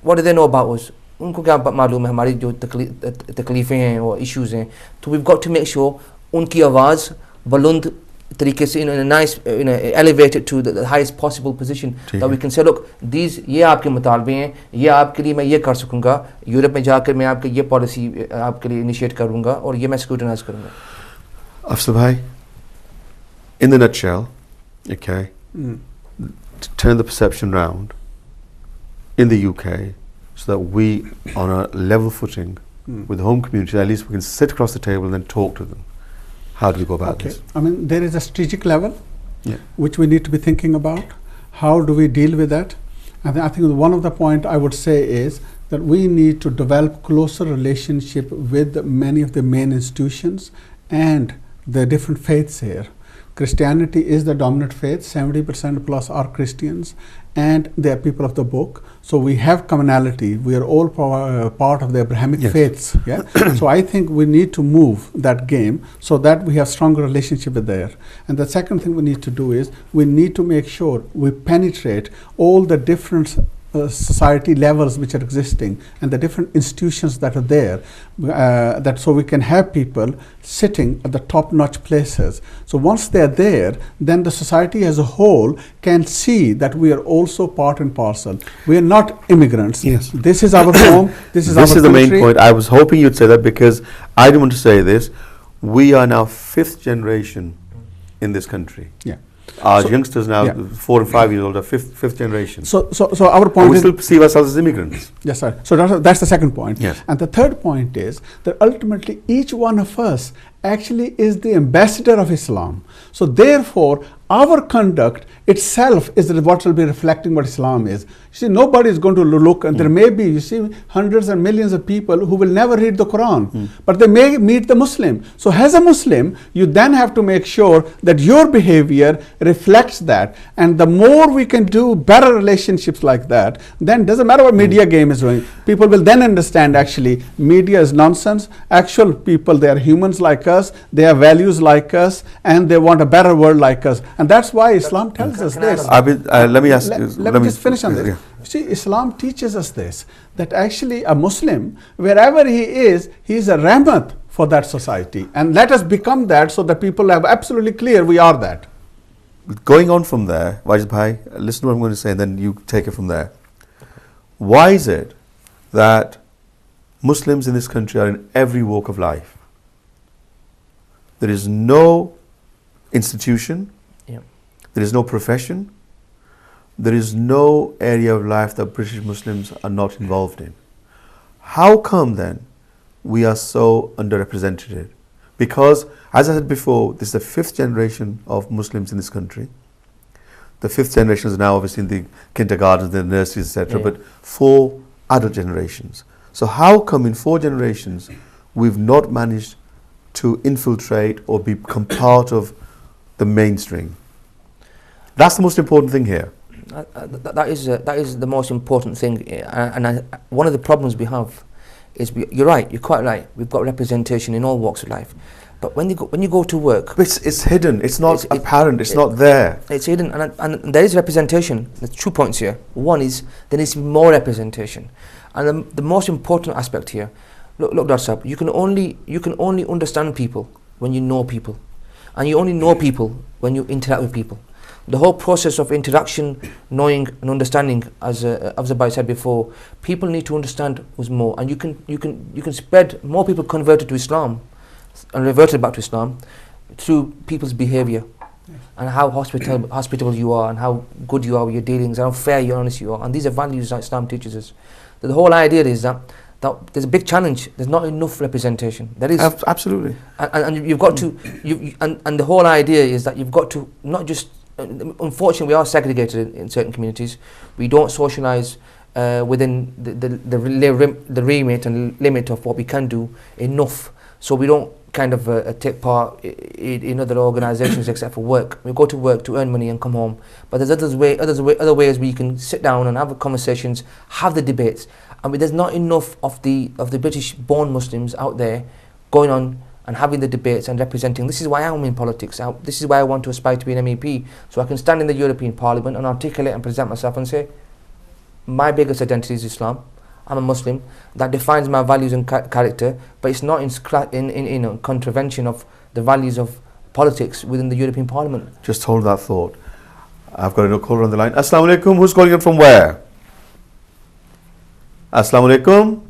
what do they know about us? उनको क्या मालूम है हमारी जो तकलीफें हैं और issues हैं. So we've got to make sure उनकी आवाज़ बुलंद तरीके से in a nice, elevate it to the highest possible position, that we can say, look, these ये आपके मुतालबे हैं, ये आपके लिए मैं ये कर सकूँगा, यूरोप में जाकर मैं आपके ये पॉलिसी आपके लिए इनिशिएट करूँगा और ये मैं स्क्रूटिनाइज करूँगा. Afsal bhai, in the nutshell, okay, to turn the perception round in the UK so that we, on a level footing with the home community, at least we can sit across the table and then talk to them. How do we go about this? I mean, there is a strategic level which we need to be thinking about. How do we deal with that? And I think one of the points I would say is that we need to develop closer relationship with many of the main institutions and the different faiths here. Christianity is the dominant faith, 70% plus are Christians, and they are people of the book. So we have commonality. We are all part of the Abrahamic faiths. Yeah. So I think we need to move that game so that we have stronger relationship with there. And the second thing we need to do is we need to make sure we penetrate all the different society levels which are existing and the different institutions that are there, that so we can have people sitting at the top-notch places. So once they're there, then the society as a whole can see that we are also part and parcel. We are not immigrants. Yes. This is our home. This is our country. The main point. I was hoping you'd say that because I didn't want to say this. We are now 5th generation in this country. Yeah. Our youngsters now, 4 and 5 years old, are fifth generation. So our point we is, still perceive ourselves as immigrants. Yes, sir. So that's the second point. Yes. And the third point is that ultimately each one of us actually is the ambassador of Islam. So therefore, our conduct itself is what will be reflecting what Islam is. You see, nobody is going to look, and there may be, you see, hundreds and millions of people who will never read the Quran, but they may meet the Muslim. So as a Muslim, you then have to make sure that your behavior reflects that. And the more we can do better relationships like that, then doesn't matter what media game is doing. People will then understand actually media is nonsense. Actual people, they are humans like us, they have values like us, and they want a better world like us. And that's why Islam tells us this. Let me ask. Let me just finish on this. You see, Islam teaches us this, that actually a Muslim, wherever he is a rahmat for that society. And let us become that so that people are absolutely clear we are that. Going on from there, Wajid Bhai, listen to what I'm going to say and then you take it from there. Why is it that Muslims in this country are in every walk of life? There is no institution, there is no profession there is no area of life that British Muslims are not involved in. How come then we are so underrepresented? Because, as I said before, this is the 5th generation of Muslims in this country. The 5th generation is now obviously in the kindergartens, the nurseries, etc. But 4 adult generations. So how come in 4 generations we've not managed to infiltrate or become part of the mainstream? That's the most important thing here. That is the most important thing, one of the problems we have is you're right, you're quite right. We've got representation in all walks of life, but when you go to work, it's hidden. It's not apparent. It's not there. It's hidden, and there is representation. There's 2 points here. One is there needs to be more representation, and the most important aspect here. Look, Dr. Saab, you can only understand people when you know people, and you only know people when you interact with people. The whole process of interaction, knowing and understanding, as Abzabai said before, people need to understand us more, and you can spread more people converted to Islam and reverted back to Islam through people's behaviour and how hospitable you are and how good you are with your dealings and how fair and honest you are, and these are values that Islam teaches us. The whole idea is that there's a big challenge. There's not enough representation. There is absolutely, and you've got to and the whole idea is that you've got to not just. Unfortunately, we are segregated in certain communities. We don't socialise within the remit and limit of what we can do enough. So we don't kind of take part in other organisations except for work. We go to work to earn money and come home. But there's other ways where you can sit down and have conversations, have the debates. I mean, there's not enough of the British-born Muslims out there going on and having the debates and representing. This is why I'm in politics. This is why I want to aspire to be an MEP, so I can stand in the European Parliament and articulate and present myself and say, my biggest identity is Islam. I'm a Muslim. That defines my values and character, but it's not in contravention of the values of politics within the European Parliament. Just hold that thought. I've got a caller on the line. Assalamu alaikum. Who's calling in from where? Assalamu alaikum.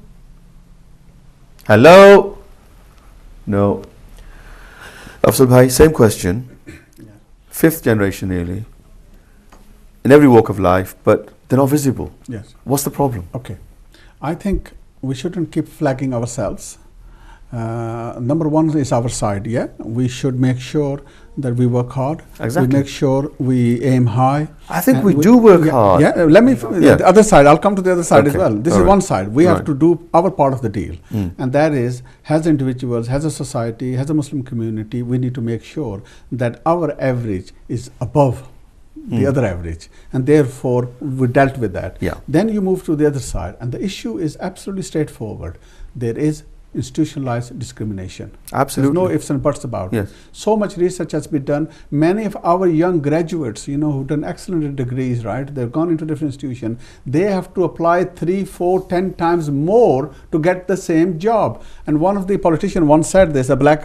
Hello. No. Afzal Bhai, same question. 5th generation nearly. In every walk of life, but they're not visible. Yes. What's the problem? Okay. I think we shouldn't keep flagging ourselves. Number one is our side, We should make sure that we work hard. Exactly. We make sure we aim high. I think we do work hard. Yeah, let me, the other side, I'll come to the other side as well. This is one side. We have to do our part of the deal. And that is, as individuals, as a society, as a Muslim community, we need to make sure that our average is above the other average, and therefore we dealt with that. Then you move to the other side, and the issue is absolutely straightforward. There is institutionalized discrimination. Absolutely. There's no ifs and buts about it. So much research has been done. Many of our young graduates, who've done excellent degrees, right? They've gone into different institutions. They have to apply 3, 4, 10 times more to get the same job. And one of the politicians once said this, a black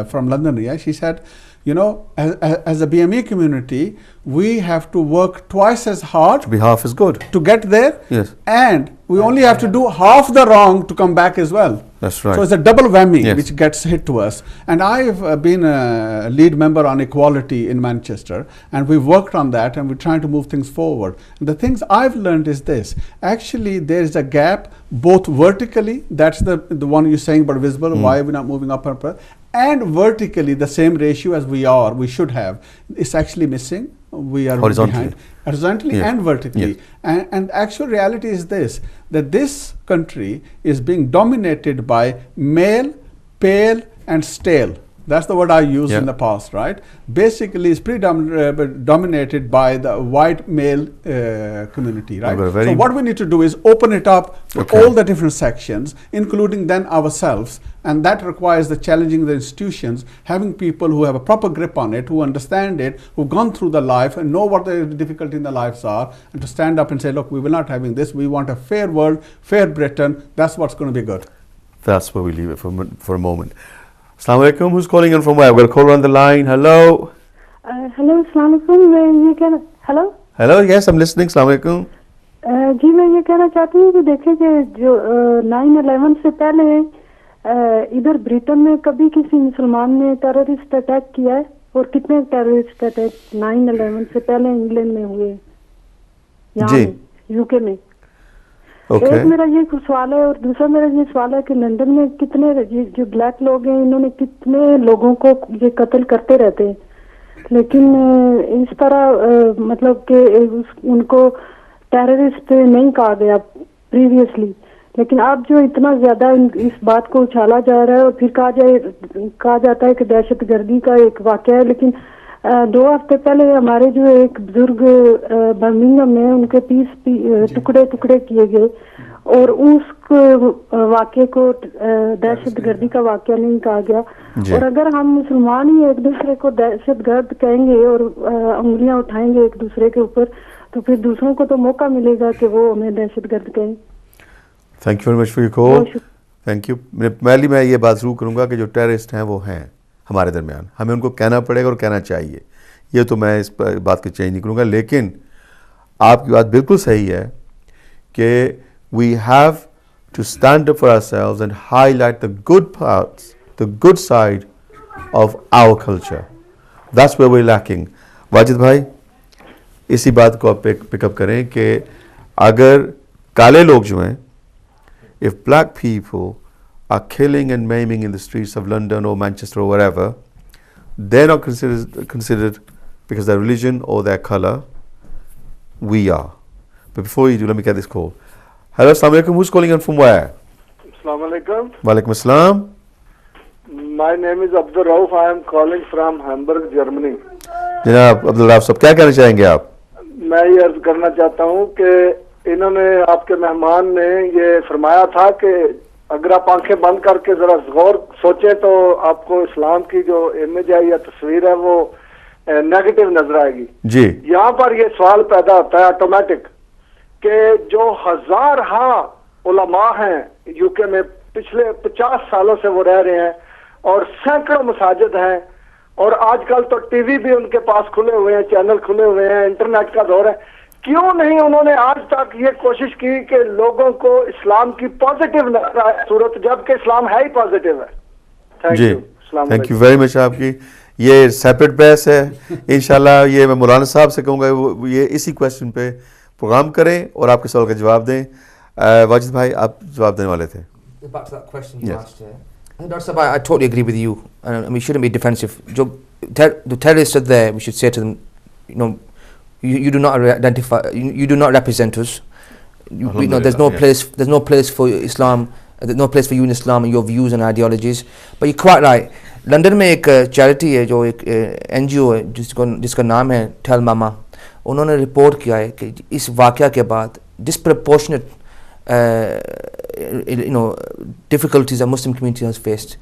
from London, she said, as a BME community, we have to work twice as hard to be half as good to get there. Yes. And we only have to do half the wrong to come back as well. That's right. So it's a double whammy which gets hit to us. And I've been a lead member on equality in Manchester, and we've worked on that, and we're trying to move things forward. And the things I've learned is this. Actually, there is a gap both vertically, that's the one you're saying about visible, why are we not moving up, and vertically the same ratio as we should have. It's actually missing. We are behind horizontally and vertically. And actual reality is this, that this country is being dominated by male, pale and stale. That's the word I used in the past, right? Basically, it's dominated by the white male community, right? So what we need to do is open it up for all the different sections, including then ourselves. And that requires the challenging the institutions, having people who have a proper grip on it, who understand it, who've gone through the life and know what the difficulty in the lives are, and to stand up and say, look, we will not having this. We want a fair world, fair Britain. That's what's going to be good. That's where we leave it for a moment. Assalamu alaikum. Who's calling in from where? We'll call on the line. Hello. Hello. Assalamu alaikum. Hello. Hello. Yes, I'm listening. Assalamu alaikum. जी मैं ये कहना चाहती हूँ कि देखिए कि जो 9/11 से पहले इधर ब्रिटेन में कभी किसी मुसलमान ने टेररिस्ट अटैक किया है और कितने टेररिस्ट अटैक 9/11 से पहले इंग्लैंड में हुए یہاں یو کے میں. ایک میرا یہ سوال ہے اور دوسرا میرا یہ سوال ہے کہ لندن میں کتنے جو بلیک لوگ ہیں انہوں نے کتنے لوگوں کو یہ قتل کرتے رہتے ہیں, لیکن اس طرح مطلب کہ ان کو ٹیررسٹ نہیں کہا گیا پریویسلی, لیکن اب جو اتنا زیادہ اس بات کو اچھالا جا رہا ہے اور پھر کہا جاتا ہے کہ دہشت گردی کا ایک واقعہ ہے. لیکن 2 ہفتے پہلے ہمارے جو ایک بزرگ برمنگھم میں ان کے 30 ٹکڑے کیے گئے اور اس واقعے کو دہشت گردی کا واقعہ نہیں کہا گیا. اور اگر ہم مسلمان ہی ایک دوسرے کو دہشت گرد کہیں گے اور انگلیاں اٹھائیں گے ایک دوسرے کے اوپر, تو پھر دوسروں کو تو موقع ملے گا کہ وہ ہمیں دہشت گرد کہیں. Thank you very much for your call. Thank you. میں یہ بات ضرور کروں گا کہ جو ٹیررسٹ ہیں وہ ہیں ہمارے درمیان, ہمیں ان کو کہنا پڑے گا اور کہنا چاہیے, یہ تو میں اس بات کو چینج نہیں کروں گا. لیکن آپ کی بات بالکل صحیح ہے کہ we have to stand up for ourselves and highlight the good parts, the good side of our culture. That's where we are lacking. Wajid بھائی اسی بات کو آپ پک اپ کریں کہ اگر کالے لوگ جو ہیں, if black people are killing and maiming in the streets of London or Manchester or wherever, they're not considered because their religion or their color. We are. But before you do, let me get this call. Hello, assalamu alaikum. Who's calling in from where? Assalamu alaikum. Walaikum assalam. My name is Abdul Rauf. I am calling from Hamburg, Germany. جناب عبد الرؤف صاحب, کیا کہنا چاہیں گے آپ؟ میں یہ عرض کرنا چاہتا ہوں کہ انہوں نے, آپ کے مہمان نے یہ فرمایا تھا کہ اگر آپ آنکھیں بند کر کے ذرا غور سوچیں تو آپ کو اسلام کی جو امیج ہے یا تصویر ہے وہ نیگیٹو نظر آئے گی. جی, یہاں پر یہ سوال پیدا ہوتا ہے آٹومیٹک کہ جو ہزارہا علماء ہیں یو کے میں, پچھلے 50 سالوں سے وہ رہ رہے ہیں اور سینکڑوں مساجد ہیں, اور آج کل تو ٹی وی بھی ان کے پاس کھلے ہوئے ہیں, چینل کھلے ہوئے ہیں, انٹرنیٹ کا دور ہے. کیوں نہیں انہوں نے آج تک یہ کوشش کی کہ لوگوں کو اسلام کی پازیٹیو نظر آئے صورت, جب کہ اسلام ہے ہی پازیٹیو ہے. جی, تھینک یو ویری مچ. آپ کی یہ سیپریٹ بحث ہے, انشاءاللہ یہ میں مولانا صاحب سے کہوں گا وہ یہ اسی کویسچن پہ پروگرام کریں اور آپ کے سوال کا جواب دیں. واجد بھائی آپ جواب دینے والے تھے. Back to that question you asked, Dr. Sabah, I totally agree with you, and we shouldn't be defensive. The terrorists are there. We should say to them, you know, you do not identify, you do not represent us. There's no place for Islam. There's no place for you in Islam and your views and ideologies. But you're quite right. London میں ایک charity ہے جو ایک N G او ہے جس کا نام ہے ٹھل ماما. انہوں نے رپورٹ کیا ہے کہ اس واقعہ کے بعد disproportionate difficulties that Muslim community has faced.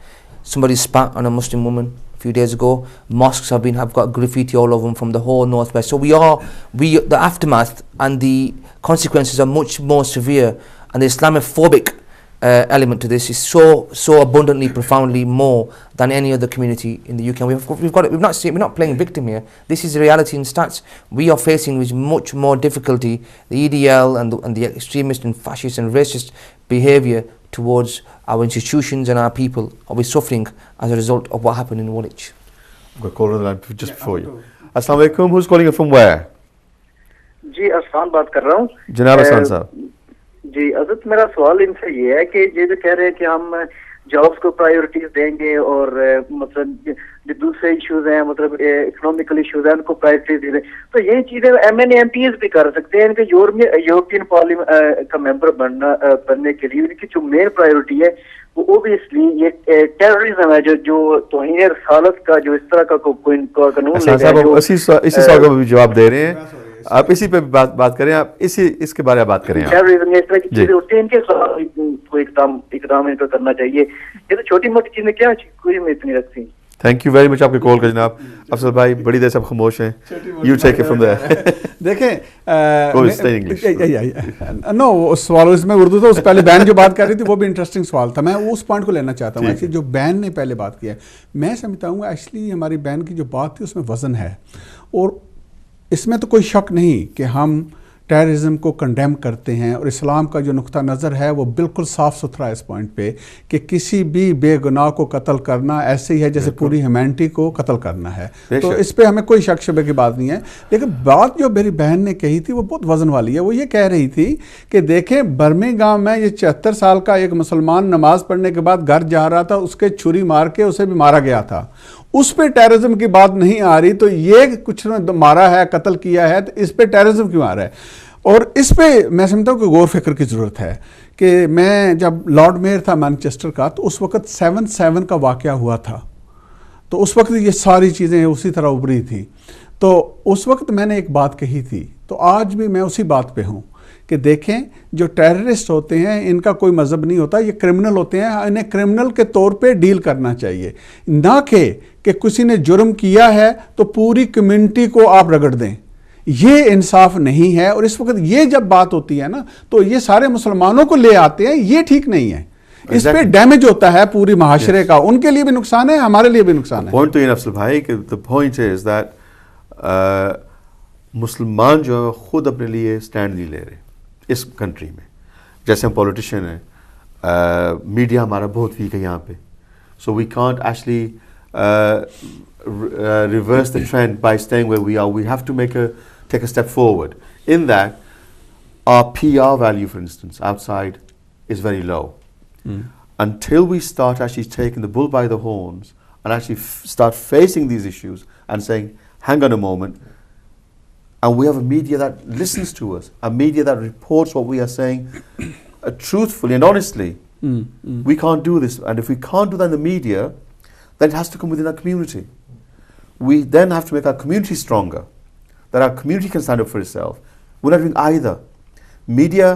Somebody spat on a Muslim woman a few days ago. Mosques have got graffiti all over them from the whole northwest. So the aftermath and the consequences are much more severe, and the Islamophobic element to this is so abundantly, profoundly more than any other community in the UK. We're not playing victim here. This is the reality in stats. We are facing with much more difficulty the EDL and the extremist and fascist and racist behaviour towards our institutions and our people. Are we suffering as a result of what happened in Woolwich? I've got a caller on the line just before you. Assalamu alaikum. Who's calling you from where? جی اسلام بات کر رہا ہوں. جناب اسلام صاحب. جی حضرت میرا سوال ان سے یہ ہے کہ یہ جو کہہ رہے ہیں کہ ہم جابس کو پرائیورٹیز دیں گے اور مطلب جو دوسرے ایشوز ہیں مطلب اکنامیکل ایشوز ہیں ان کو پرائیورٹیز دیں, تو یہ چیزیں ایم این ایم پیز بھی کر سکتے ہیں. ان کے یورپین پارلیمنٹ کا ممبر بننے کے لیے ان کی جو مین پرائیورٹی ہے وہ اوبیسلی یہ ٹیررزم ہے جو توہین رسالت کا جو اس طرح کا قانون اسی سوال کا بھی جواب دے رہے ہیں. آپ اسی پہ بات کریں, آپ اس کے بارے میں بات کریں. ٹیررزم اس طرح کی چیزیں ہوتی ہیں ان کے کوئی اقدام ان پر کرنا چاہیے. یہ تو چھوٹی موٹی چیزیں کیا کوئی میں اتنی رکھتی. تھینک یو ویری مچ آپ کے کال کا جناب. افضل بھائی بڑی دیر سے آپ خاموش ہیں. You take it from there. دیکھیں نو سوال اس میں اردو تھا, اس پہلے بین جو بات کر رہی تھی وہ بھی انٹرسٹنگ سوال تھا. میں اس پوائنٹ کو لینا چاہتا ہوں. ایکچولی جو بین نے پہلے بات کیا ہے میں سمجھتا ہوں ایکچولی ہماری بین کی جو بات تھی اس میں وزن ہے, اور اس میں تو کوئی شک نہیں کہ ہم टेररिज्म को कंडेम करते हैं, और इस्लाम का जो नुक्ता नज़र है वो बिल्कुल साफ़ सुथरा है इस पॉइंट पे कि किसी भी बेगुनाह को कत्ल करना ऐसे ही है जैसे पूरी ह्यूमैनिटी को कत्ल करना है। तो इस पे हमें कोई शक शबे की बात नहीं है। लेकिन बात जो मेरी बहन ने कही थी वो बहुत वजन वाली है। वो ये कह रही थी कि देखें बर्मिंघम में ये 74 साल का एक मुसलमान नमाज पढ़ने के बाद घर जा रहा था, उसके छुरी मार के उसे भी मारा गया था, उस पे टेररिज्म की बात नहीं आ रही। तो ये कुछ ने मारा है, कत्ल किया है, तो इस पे टेररिज्म क्यों आ रहा है? और इस पे मैं समझता हूँ कि गौर फिक्र की ज़रूरत है कि मैं जब लॉर्ड मेयर था मैनचेस्टर का, तो उस वक्त 7/7 का वाक़या हुआ था, तो उस वक्त ये सारी चीज़ें उसी तरह उभरी थी। तो उस वक्त मैंने एक बात कही थी, तो आज भी मैं उसी बात पे हूँ कि देखें जो टेररिस्ट होते हैं इनका कोई मज़हब नहीं होता, ये क्रिमिनल होते हैं, इन्हें क्रिमिनल के तौर पे डील करना चाहिए, ना कि किसी ने जुर्म किया है तो पूरी कम्युनिटी को आप रगड़ दें। ये इंसाफ नहीं है। और इस वक्त ये जब बात होती है ना, तो ये सारे मुसलमानों को ले आते हैं, ये ठीक नहीं है। इस पे डैमेज होता है पूरी माशरे का, उनके लिए भी नुकसान है, हमारे लिए भी नुकसान है। पॉइंट तो ये अफसल भाई कि द पॉइंट इज दैट मुसलमान जो है खुद अपने लिए स्टैंड नहीं ले रहे इस कंट्री में। जैसे हम पॉलिटिशियन हैं, मीडिया हमारा बहुत वीक है यहाँ पे, so we can't actually reverse the trend by staying where we are. We have to take a step forward. In that, our PR value, for instance, outside is very low. Until we start actually taking the bull by the horns and actually start facing these issues and saying, hang on a moment, and we have a media that listens to us, a media that reports what we are saying truthfully and honestly. We can't do this. And if we can't do that in the media, then it has to come within our community. We then have to make our community stronger, that our community can stand up for itself. We're not doing either. Media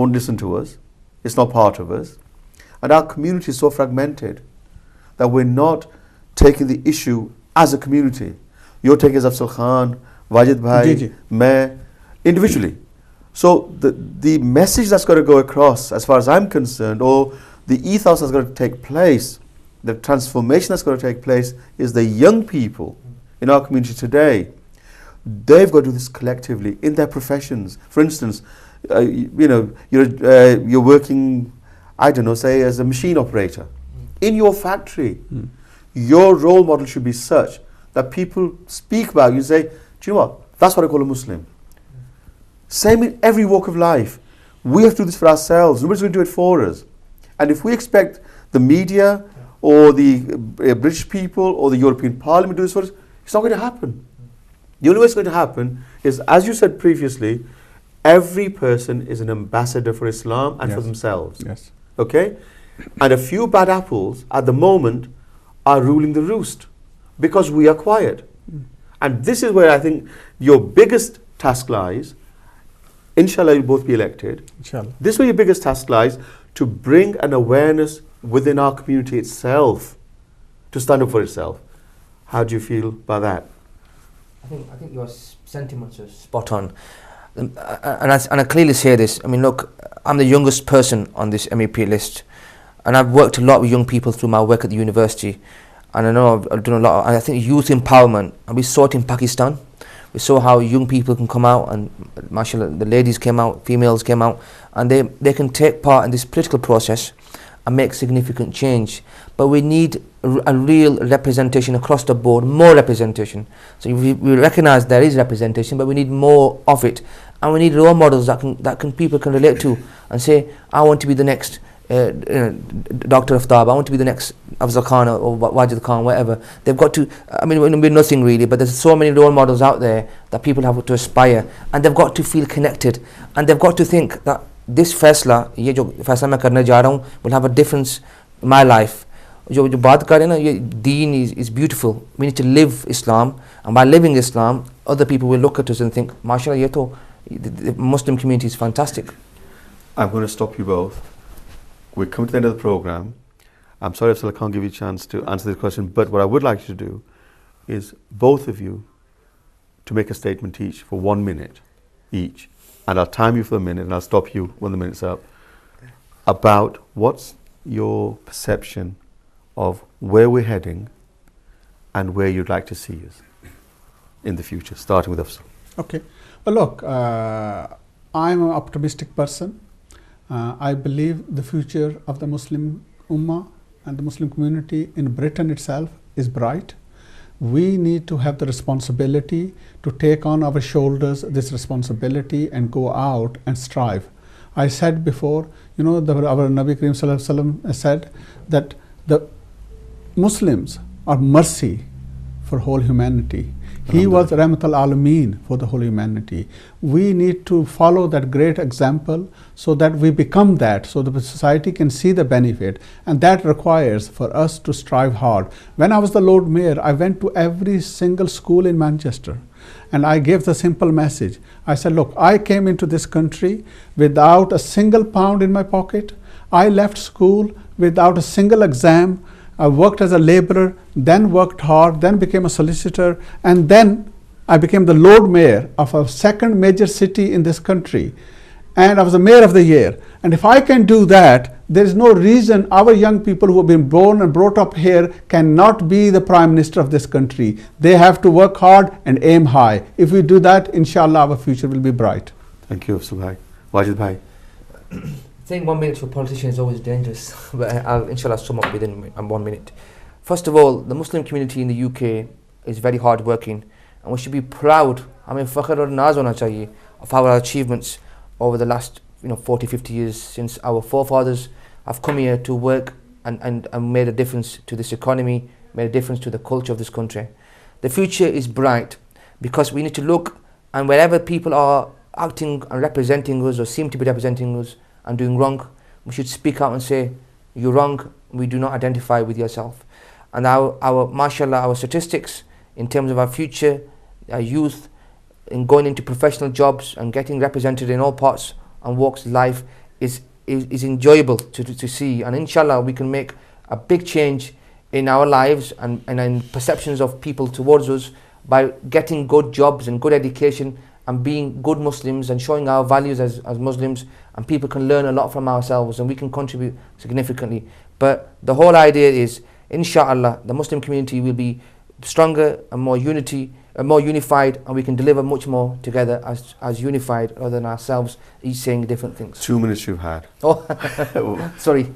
won't listen to us. It's not part of us. And our community is so fragmented that we're not taking the issue as a community. You're taking as Afzal Khan, Wajid Bhai, Main, individually. So the message that's got to go across, as far as I'm concerned, or the ethos that's got to take place, the transformation that's going to take place, is the young people in our community today. They've got to do this collectively in their professions. For instance, you're working, I don't know, say as a machine operator. In your factory, your role model should be such that people speak about you and say, do you know what, that's what I call a Muslim. Same in every walk of life. We have to do this for ourselves. Nobody's going to do it for us. And if we expect the media or the British people or the European Parliament to do this for us, it's not going to happen. The only way it's going to happen is, as you said previously, every person is an ambassador for Islam and for themselves. Yes. Okay? And a few bad apples at the moment are ruling the roost because we are quiet. And this is where I think your biggest task lies. Inshallah, you'll both be elected. Inshallah. This is where your biggest task lies, to bring an awareness within our community itself to stand up for itself. How do you feel about that? I think your sentiments are spot on. And I clearly say this. I mean, look, I'm the youngest person on this MEP list, and I've worked a lot with young people through my work at the university. And I know I've done a lot. I think youth empowerment, and we saw it in Pakistan. We saw how young people can come out, and mashallah, the ladies came out, females came out, and they can take part in this political process and make significant change. But we need a real representation across the board, more representation. So we recognise there is representation, but we need more of it, and we need role models that people can relate to and say, I want to be the next Dr. Aftab, I want to be the next Afzal Khan or Wajid Khan, whatever. They've got to, I mean, we're nothing really, but there's so many role models out there that people have to aspire, and they've got to feel connected, and they've got to think that this faisla, ये जो फैसला मैं करने जा रहा हूँ, will have a difference in my life. जो बात कर रहे हैं ना, ये deen is beautiful. We need to live Islam, and by living Islam, other people will look at us and think, mashallah, ये तो the Muslim community is fantastic. I'm going to stop you both. We're coming to the end of the program. I'm sorry if I can't give you a chance to answer this question, but what I would like you to do is both of you to make a statement each for 1 minute each. And I'll time you for a minute, and I'll stop you when the minute's up, about what's your perception of where we're heading and where you'd like to see us in the future, starting with Afzal. Okay. Well, look, I'm an optimistic person. I believe the future of the Muslim Ummah and the Muslim community in Britain itself is bright. We need to have the responsibility to take on our shoulders this responsibility and go out and strive. I said before, our Nabi Kareem Sallallahu Alaihi Wasallam said that the Muslims are mercy for whole humanity. He was Rahmatul Alameen for the whole humanity. We need to follow that great example so that we become that, so the society can see the benefit, and that requires for us to strive hard. When I was the Lord Mayor, I went to every single school in Manchester and I gave the simple message. I said, look, I came into this country without a single pound in my pocket. I left school without a single exam. I worked as a laborer, then worked hard, then became a solicitor, and then I became the Lord Mayor of a second major city in this country. And I was the Mayor of the Year. And if I can do that, there is no reason our young people who have been born and brought up here cannot be the Prime Minister of this country. They have to work hard and aim high. If we do that, inshallah, our future will be bright. Thank you, Subhai. Wajid Bhai. Saying 1 minute to a politician is always dangerous, but I'll inshallah sum up within 1 minute. First of all, the Muslim community in the UK is very hard working, and we should be proud, fakhr aur naaz hona chahiye, of our achievements over the last 40-50 years since our forefathers have come here to work and made a difference to this economy, made a difference to the culture of this country. The future is bright because we need to look, and wherever people are acting and representing us or seem to be representing us and doing wrong, we should speak out and say, you're wrong, we do not identify with yourself. And our mashallah, our statistics in terms of our future, our youth, in going into professional jobs and getting represented in all parts and walks of life is enjoyable to see. And inshallah, we can make a big change in our lives and in perceptions of people towards us by getting good jobs and good education and being good Muslims and showing our values as Muslims, and people can learn a lot from ourselves and we can contribute significantly. But the whole idea is, inshallah, the Muslim community will be stronger and more unified, and we can deliver much more together as unified rather than ourselves each saying different things. 2 minutes you've had. Oh, sorry.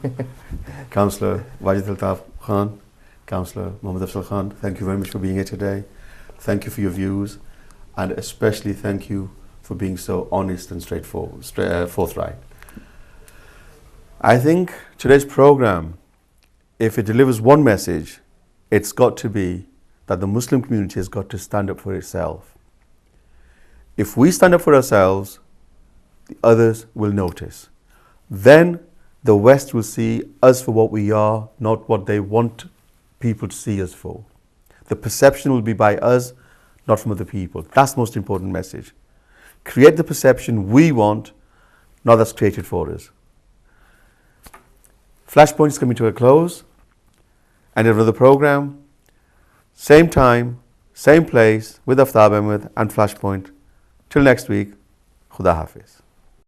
Councillor Wajid Altaf Khan, Councillor Mohammed Afzal Khan, thank you very much for being here today. Thank you for your views, and especially thank you for being so honest and straightforward, forthright. I think today's program, if it delivers one message, it's got to be that the Muslim community has got to stand up for itself. If we stand up for ourselves, the others will notice. Then the West will see us for what we are, not what they want people to see us for. The perception will be by us, not from other people. That's the most important message. Create the perception we want, not that's created for us. Flashpoint is coming to a close. And another program, same time, same place, with Aftab Ahmed and Flashpoint. Till next week, Khuda Hafiz.